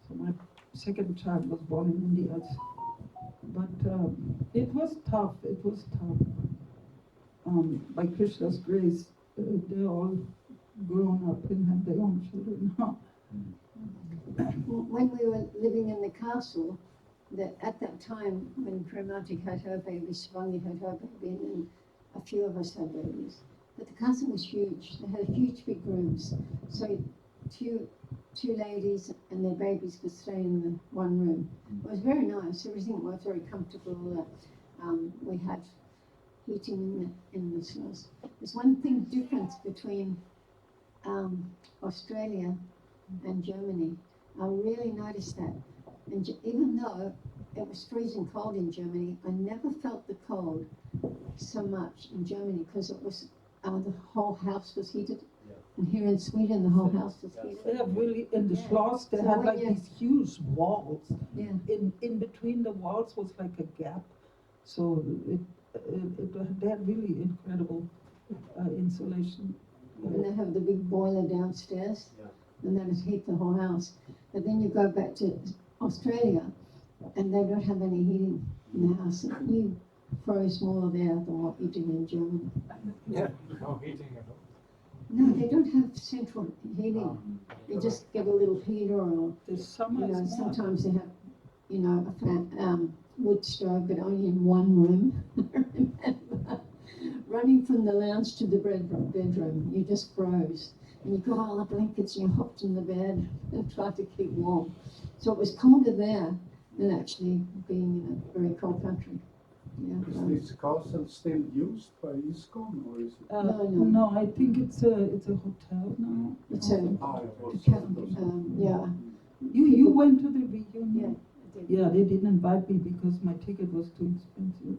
So my second child was born in India. But it was tough. It was tough. By Krishna's grace, they're all grown up and have their own children now. When we were living in the castle, that at that time when Premati had her baby, Shivangi had her baby, and then a few of us had babies. But the castle was huge. They had huge big rooms. So two ladies and their babies could stay in the one room. It was very nice. Everything was very comfortable. We had heating in the house. There's one thing difference between Australia and Germany. I really noticed that. And even though it was freezing cold in Germany, I never felt the cold so much in Germany because it was the whole house was heated. And here in Sweden, the whole house is heated. They have really, in the Yeah. Schloss, they So had when like you- these huge walls. Yeah. In between the walls was like a gap. So they had really incredible insulation. And they have the big boiler downstairs, Yeah. and that has heat the whole house. But then you go back to Australia, and they don't have any heating in the house. You froze more there than what you do in Germany. Yeah. No heating at all. No, they don't have central heating. You just get a little heater, or The summer you know, is more. sometimes they have, you know, a wood stove, but only in one room. I remember running from the lounge to the bedroom, you just froze. And you got all the blankets and you hopped in the bed and tried to keep warm. So it was colder there than actually being in a very cold country. Yeah. Is this castle still used by ISKCON or is it? No. I think it's a hotel now. It's a, Ah, it was yeah. You went to the Yeah, reunion? I did. Yeah, they didn't invite me because my ticket was too expensive.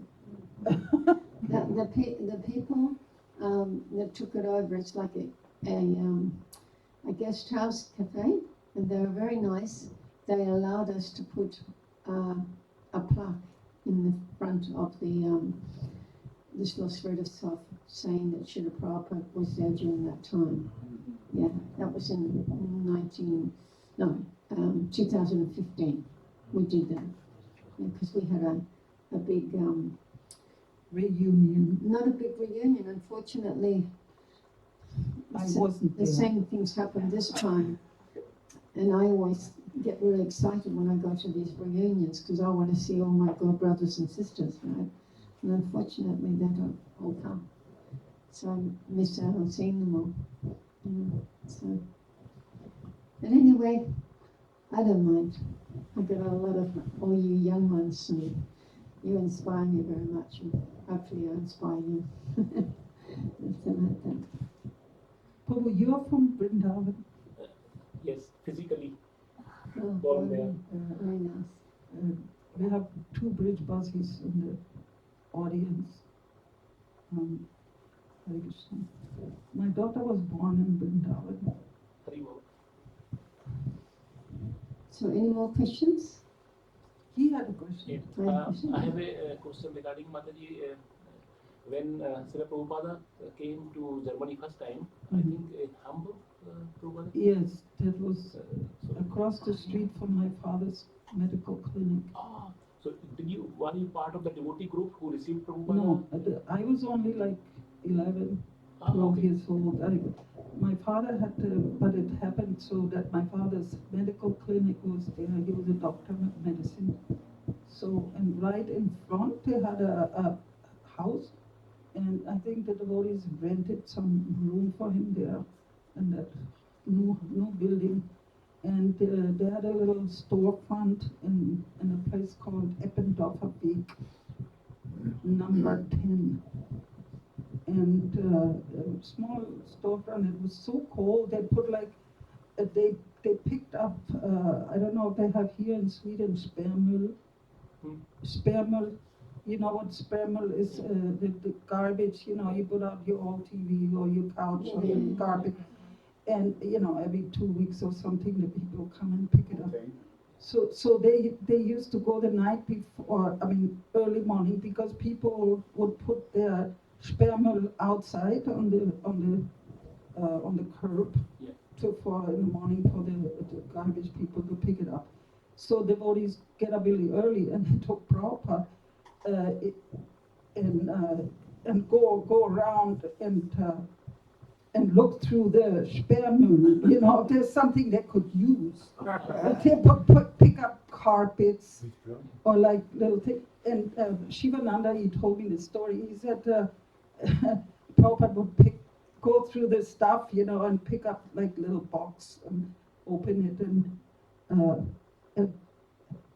The people that took it over, it's like a guest house cafe, and they were very nice. They allowed us to put a plaque in the front of the Schloss Friedrichshof saying that Srila Prabhupada was there during that time. Yeah, that was in 2015. We did that because we had a big Reunion. not a big reunion, unfortunately. I wasn't The there. same things happened this time, and I always get really excited when I go to these reunions because I want to see all my god brothers and sisters, right? And unfortunately, they don't all come, so I miss out on seeing them all. You know, so, but anyway, I don't mind. I get a lot of all you young ones, and you inspire me very much, and hopefully I inspire you. Something like that. Prabhu, you're from Vrindavan. Yes, physically. Oh, Born there. very nice. We have two bridge buses in the audience. Hare Krishna. My daughter was born in Vrindavan. Haribo. So, any more questions? He had a question. I have a question regarding Mataji. When Srila Prabhupada came to Germany first time, I think Hamburg, Prabhupada? Yes, that was So, across the street from my father's medical clinic. so were you part of the devotee group who received Prabhupada? No, I was only like 11, 12 okay. years old. My father had to, but it happened so that my father's medical clinic was there. He was a doctor of medicine. So, and right in front they had a house, and I think the devotees rented some room for him there in that new building. And they had a little storefront in a place called Eppendorfer Weg, number 10. And a small storefront. It was so cold. They put like they picked up. I don't know if they have here in Sweden spermel. Spermel. You know what spermel is? The garbage. You know, you put out your old TV or your couch or your garbage, and you know every 2 weeks or something the people come and pick it up. Okay. So they used to go the night before. I mean early morning because people would put their spermel outside on the curb for in the morning for the garbage people to pick it up. So devotees get up really early and they took Prabhupada and go around and look through the spermel. You know, if there's something they could use. They pick up carpets or like little things. And Shivananda, he told me the story. He said Prabhupada would go through the stuff, you know, and pick up like little box and open it and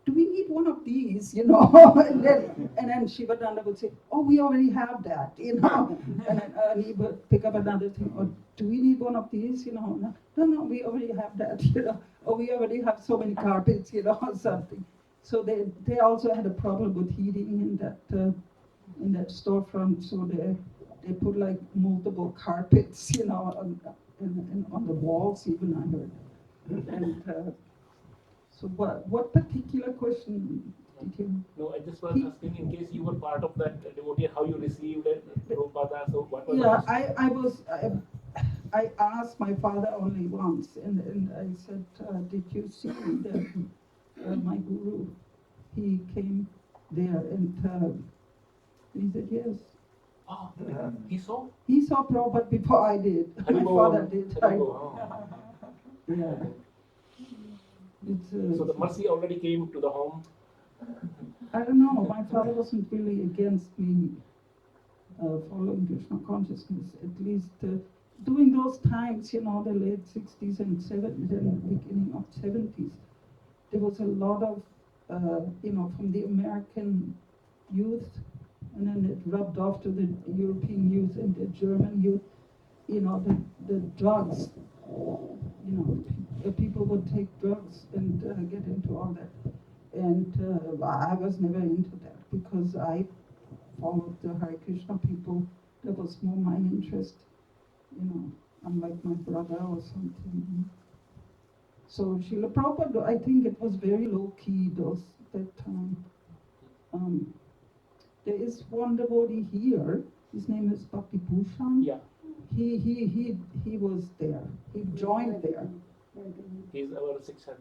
do we need one of these, you know? and then Shivananda would say, oh, we already have that, you know? and he would pick up another thing, or do we need one of these, you know? No, we already have that, you know? Or we already have so many carpets, you know, or something. So they also had a problem with heating in that storefront, so they put like multiple carpets, you know, and on the walls even I heard. And so what particular question did you? No, I just was asking in case you were part of that devotee, how you received it, Prabhupada. So what was Yeah, the I asked my father only once, and I said, did you see that my guru, he came there, and he said yes. Oh, he saw? He saw Prabhupada before I did. My Haribol. father did. Haribol. Yeah. It's, So the mercy already came to the home. I don't know, my father wasn't really against me following Krishna consciousness, at least during those times, the late 60s and 70s and beginning of 70s, there was a lot of, from the American youth, and then it rubbed off to the European youth and the German youth, the drugs, people would take drugs and get into all that. And I was never into that because I followed the Hare Krishna people. That was more my interest, unlike my brother or something. So Srila Prabhupada, I think it was very low key that time. There is one devotee here. His name is Bhakti Bhushan. Yeah. He was there. He joined there. He's our Sikha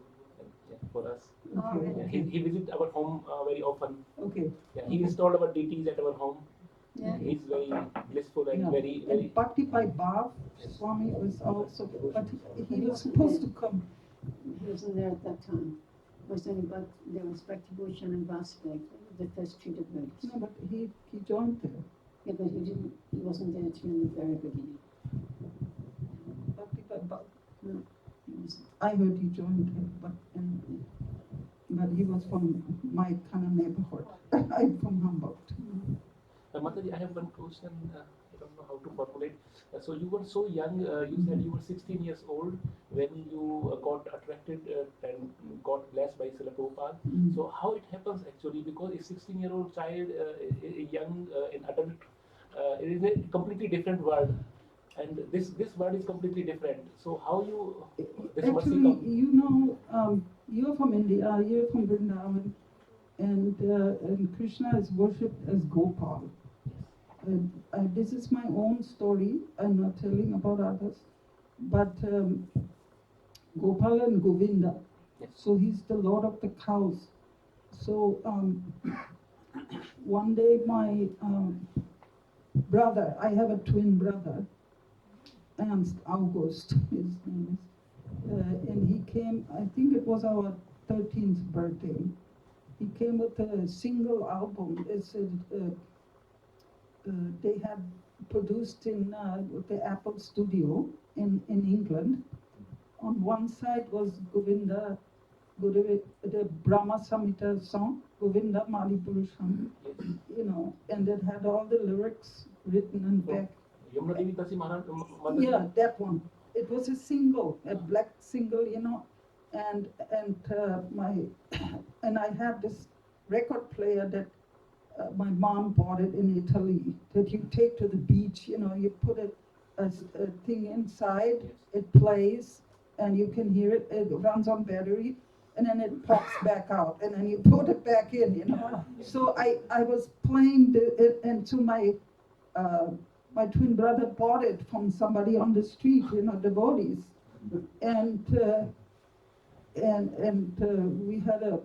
for us. Okay. Yeah, he visits our home very often. Okay. Yeah, he installed our deities at our home. Yeah. He's very blissful and very. And Bhakti Bhai Bhav Swami was also, but he was supposed to come. He wasn't there at that time. It was only about, there was Bhakti Bhushan and Vasudev, the first two devotees. No, but he joined there. Yeah, but he wasn't there till the very beginning. Bhakti Bhai Bhav. No, he wasn't. I heard he joined him, but he was from my kind of neighborhood. I'm from Hamburg. Mataji, I have one question. I don't know how to formulate. So you were so young. You said you were 16 years old when you got attracted and got blessed by Srila Prabhupada. Mm. So how it happens actually? Because a 16-year-old child, young in adult, it is a completely different world. And this word is completely different. So how you this mercy Actually, come? you're from India, you're from Vrindavan, and Krishna is worshipped as Gopal. This is my own story. I'm not telling about others, but Gopal and Govinda. Yes. So he's the lord of the cows. So one day my brother, I have a twin brother, Ernst August, his name is, and he came, I think it was our 13th birthday. He came with a single album. It's they had produced in the Apple Studio in England. On one side was Govinda, the Brahma Samhita song, Govinda Mali Purusham, and it had all the lyrics written in back. Yeah, that one. It was a single, a black single, and I had this record player that my mom bought it in Italy, that you take to the beach, you put a thing inside, it plays, and you can hear it, it runs on battery, and then it pops back out, and then you put it back in, So I was playing and so my twin brother bought it from somebody on the street, devotees, and we had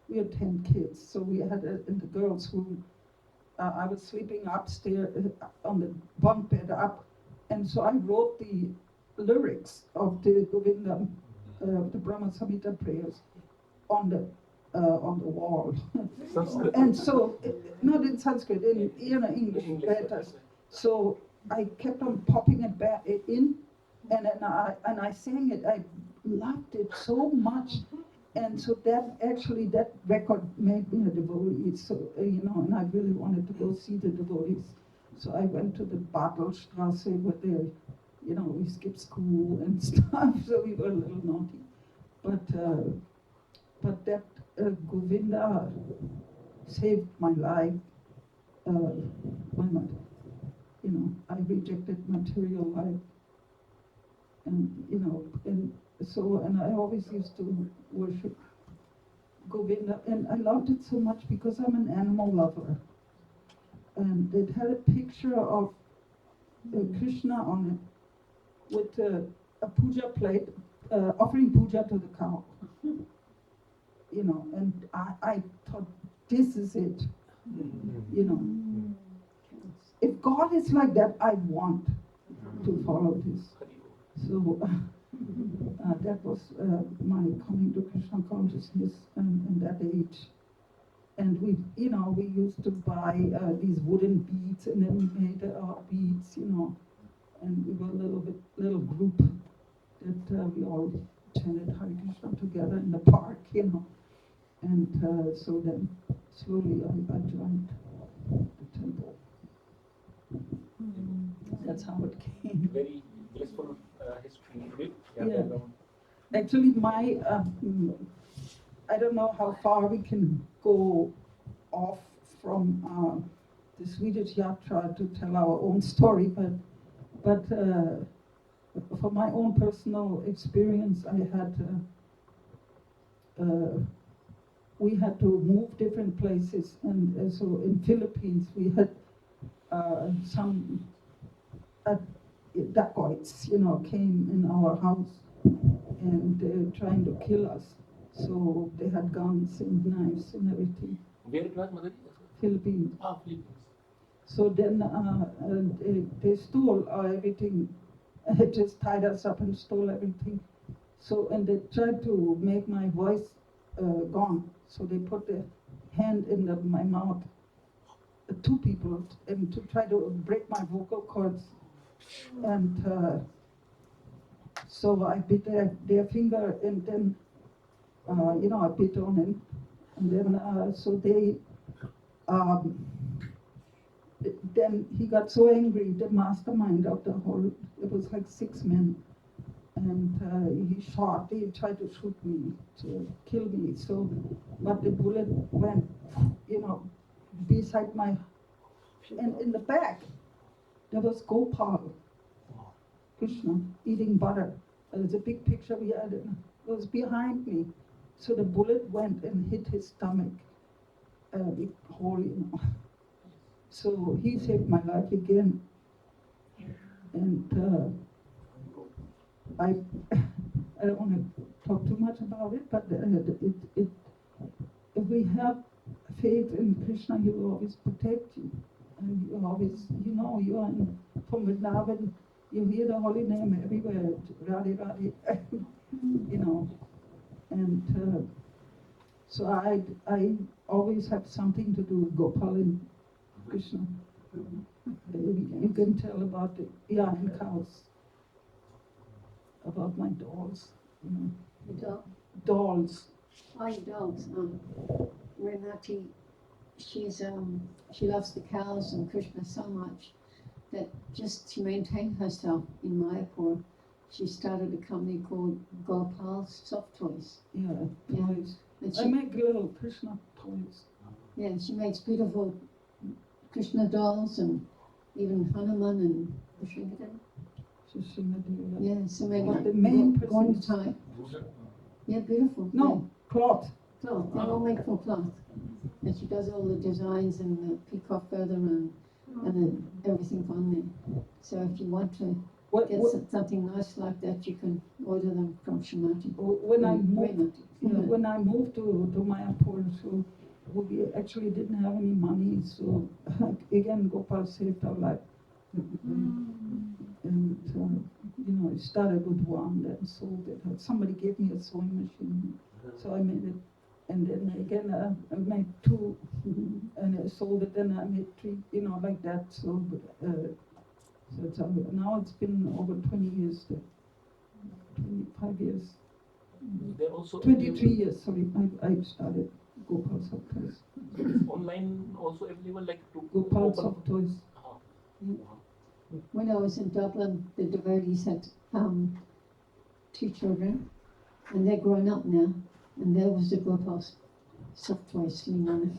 we had 10 kids, so we had and the girls' room. I was sleeping upstairs on the bunk bed up, and so I wrote the lyrics of the Govinda, the Brahma Samhita prayers on the wall. And so, not in Sanskrit, in English letters. So I kept on popping it back in, and I sang it. I loved it so much. And so that record made me a devotee. So, and I really wanted to go see the devotees. So I went to the Bartelstrasse where we skipped school and stuff, so we were a little naughty. But that Govinda saved my life. My mother. I rejected material life. And, and I always used to worship Govinda, and I loved it so much because I'm an animal lover. And it had a picture of Krishna on it with a puja plate, offering puja to the cow. And I thought, this is it. If God is like that, I want to follow this. So that was my coming to Krishna consciousness in that age. And we used to buy these wooden beads, and then we made our beads, and we were a little group that we all chanted Hare Krishna together in the park, And so then slowly I joined the temple. That's how it came. Very blissful history. Yeah. Actually, I don't know how far we can go off from the Swedish yatra to tell our own story, but for my own personal experience, we had to move different places, and so in Philippines we had some dacoits, came in our house and trying to kill us. So they had guns and knives and everything. Where it was, Mother? Philippines. Philippines. So then they stole everything. They just tied us up and stole everything. So, and they tried to make my voice gone. So they put their hand in my mouth, two people, and to try to break my vocal cords. And so I bit their finger, and then, I bit on it. And then, so they, then he got so angry, the mastermind of the whole, it was like 6 men. And he tried to shoot me, to kill me. So, but the bullet went, beside my, and in the back, there was Gopal, Krishna, eating butter. There's a big picture we had, it was behind me. So the bullet went and hit his stomach, a big hole, So he saved my life again. And I don't want to talk too much about it, but if we have faith in Krishna, he will always protect you. And you always, you are from Vrindavan, you hear the holy name everywhere, Radhe Radhe, And so I always have something to do with Gopal and Krishna. You can tell about the and cows, about my dolls. Dolls. Oh, dolls. Renati, she loves the cows and Krishna so much that just to maintain herself in Mayapur, she started a company called Gopal's Soft Toys. Toys. I make little Krishna toys. Yeah, she makes beautiful Krishna dolls and even Hanuman and Shingadeva. Yeah, so many. But the main Going type. Yeah, beautiful. No, cloth. Cloth. They all make from cloth. And she does all the designs and the peacock feather and everything on there. So if you want to get something nice like that, you can order them from Shrimati. When I moved to Mayapur, so we actually didn't have any money, so again Gopal saved our life. And it started with one, then sold it. Somebody gave me a sewing machine, so I made it. And then again I made 2, and I sold it. Then I made 3, like that. So it's now it's been over 20 years, 25 years. They're also 23 years. Sorry, I started Gopal Soft Toys. Online also available, like to Gopal Soft Toys. When I was in Dublin, the devotees had 2 children, and they're grown up now, and there was the Gopal Soft Toys sitting on it,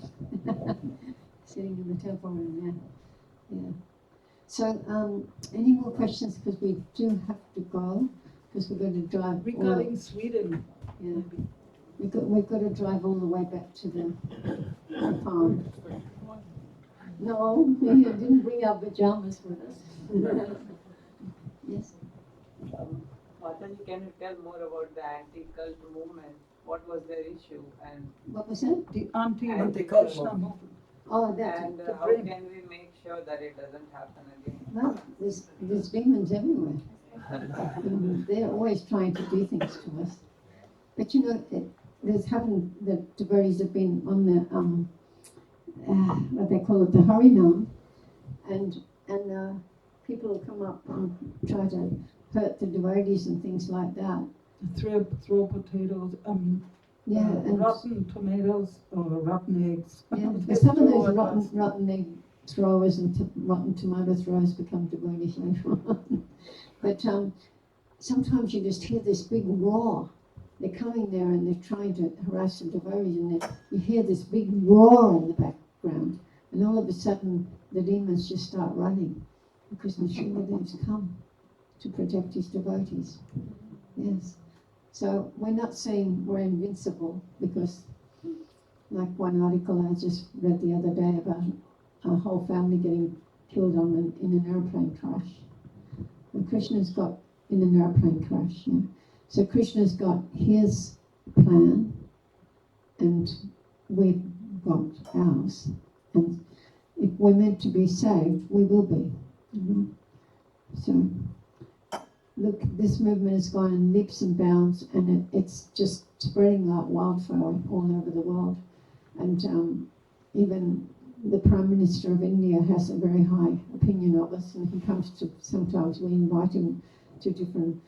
sitting in the temple room. Yeah. So, any more questions? Because we do have to go, because we're going to drive. Regarding Sweden, Yeah, we've got to drive all the way back to the farm. No, we didn't bring our pajamas with us. Yes. Mataji, can you tell more about the anti-cult movement? What was their issue and What was that? the Anti-cult Krishna movement. Oh, that's and the how dream. can we make sure that it doesn't happen again? well. There's demons everywhere. They're always trying to do things to us. But you know, there's happened that devotees have been on the what they call it, the Harinam, and people will come up and try to hurt the devotees and things like that. throw potatoes, Yeah, and rotten tomatoes or rotten eggs. yeah, They but some of throw those at us. rotten egg throwers and rotten tomato throwers become devotees later on. But sometimes you just hear this big roar. They're coming there and they're trying to harass the devotees, and you hear this big roar in the background, and all of a sudden the demons just start running because Nishingadev's come to protect his devotees. Yes. So we're not saying we're invincible, because like one article I just read the other day about a whole family getting killed in an airplane crash. And Krishna's got in an airplane crash, yeah. So Krishna's got his plan and we've got ours. And if we're meant to be saved, we will be. So look, this movement has gone in leaps and bounds, and it's just spreading like wildfire all over the world. And even the Prime Minister of India has a very high opinion of us, and he comes to, sometimes we invite him to different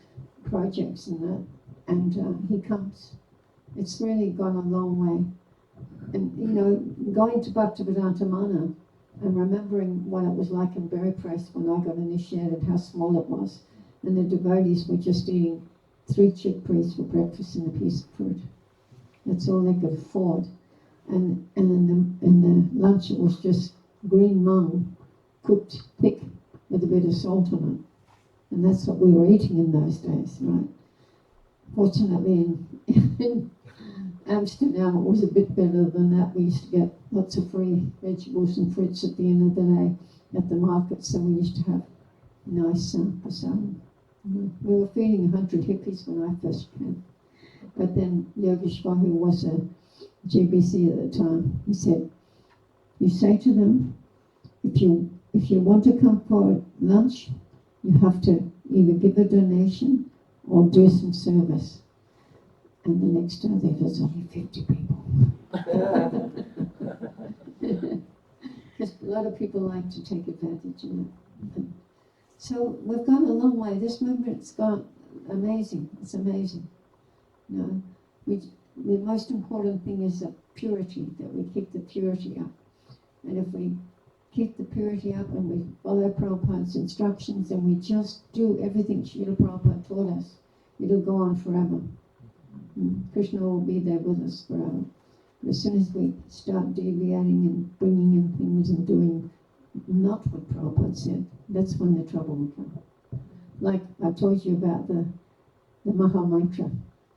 projects and that, and he comes. It's really gone a long way. And you know, going to Bhaktivedanta Mana and remembering what it was like in Berry Press when I got initiated, how small it was, and the devotees were just eating 3 chickpeas for breakfast and a piece of fruit. That's all they could afford. And in the lunch it was just green mung, cooked thick with a bit of salt on it. And that's what we were eating in those days, right? Fortunately in Amsterdam it was a bit better than that. We used to get lots of free vegetables and fruits at the end of the day at the market, so we used to have nice prasadam. We were feeding 100 hippies when I first came. But then Yogeshwar, who was a GBC at the time, he said, you say to them, if you want to come for lunch, you have to either give a donation or do some service. And the next day there was only 50 people. Because a lot of people like to take advantage of it. So we've gone a long way. This movement's gone amazing. It's amazing. You know, the most important thing is the purity, that we keep the purity up. And if we keep the purity up and we follow Prabhupada's instructions and we just do everything Srila Prabhupada taught us, it'll go on forever. Krishna will be there with us forever. But as soon as we start deviating and bringing in things and doing not what Prabhupada said, that's when the trouble will come. Like I told you about the Maha Mantra,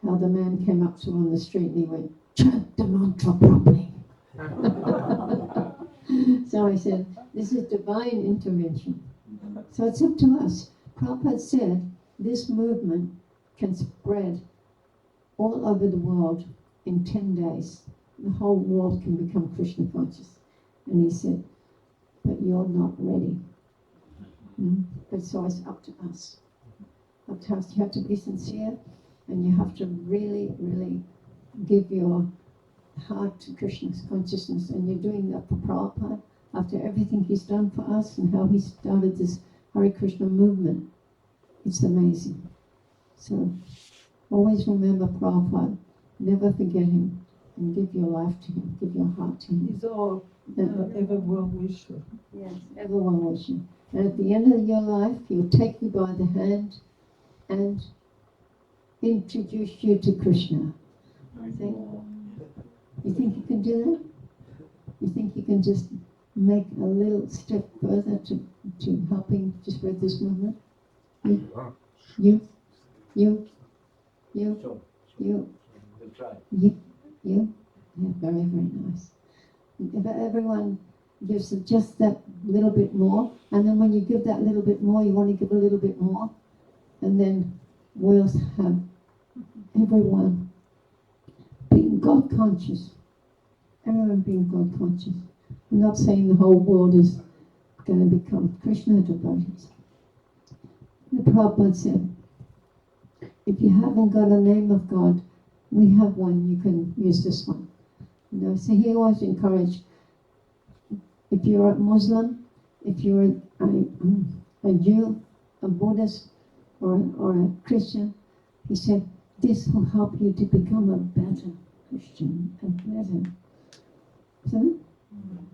how the man came up to him on the street and he went, chant the mantra properly. So I said, this is divine intervention. So it's up to us. Prabhupada said this movement can spread all over the world in 10 days. The whole world can become Krishna conscious. And he said, but you're not ready. But so it's up to us. Up to us. You have to be sincere, and you have to really, really give your heart to Krishna's consciousness. And you're doing that for Prabhupada, after everything he's done for us and how he started this Hare Krishna movement. It's amazing. So always remember Prabhupada. Never forget him, and give your life to him, give your heart to him. He's all ever well wisher. Yes, ever well wishing. And at the end of your life, he'll take you by the hand and introduce you to Krishna. See? You think you can do that? You think you can just make a little step further to to helping to spread this movement? You, Oh, you, you, you, Sure. you, We'll try. you. Yeah, very, very nice. If everyone gives just that little bit more, and then when you give that little bit more, you want to give a little bit more, and then we'll have everyone being God conscious. Everyone being God conscious. I'm not saying the whole world is going to become Krishna devotees. The Prabhupada said, if you haven't got a name of God, we have one, you can use this one. You know, so he always encouraged, if you're a Muslim, if you're a Jew, a Buddhist, or a Christian, he said, this will help you to become a better Christian, a better. So,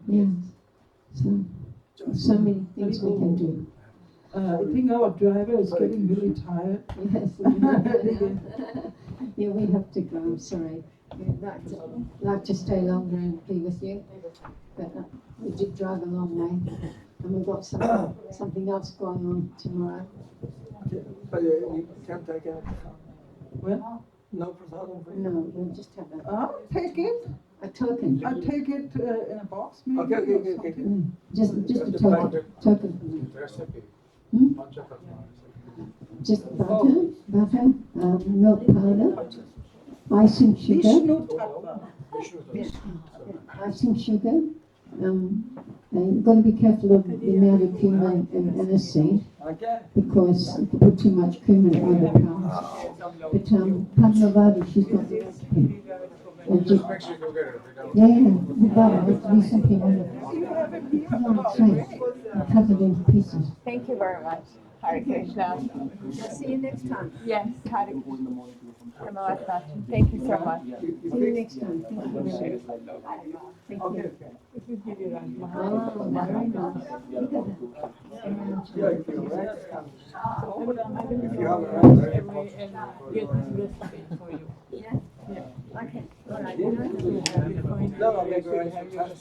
yeah. So many things we can do. I think our driver is getting really tired. Yes. Yeah, we have to go, I'm sorry. We'd like to stay longer and be with you, but we did drive a long way, and we've got something else going on tomorrow. But you can't take it. Well, No prasadam for you? No, we'll just have take it. a token. I take it in a box, maybe. Okay. or something. Just a token. Token. recipe. Hmm? Panchakarma recipe. Just butter, milk powder, icing sugar, Vishnu Tattva. icing sugar. And you've got to be careful of the amount of cream and the seed, Okay. because if you put too much cream in it, it overpowers. But Padmavati, she's got the recipe. And just, Make sure you go get it. the butter has to be simply wonderful. You have it here. Put it on a tray, cut it into pieces. Thank you very much. Hare Krishna. See you next time. Yes, Hare Krishna. Thank you so much. See you next time. Thank you very much. Thank you. This is Giri Raj Oh, Maharaj. very nice. Look at that. Yeah, if you're right. If you have a right. get this recipe for you. Yeah? Okay. All right. No, no, make sure you have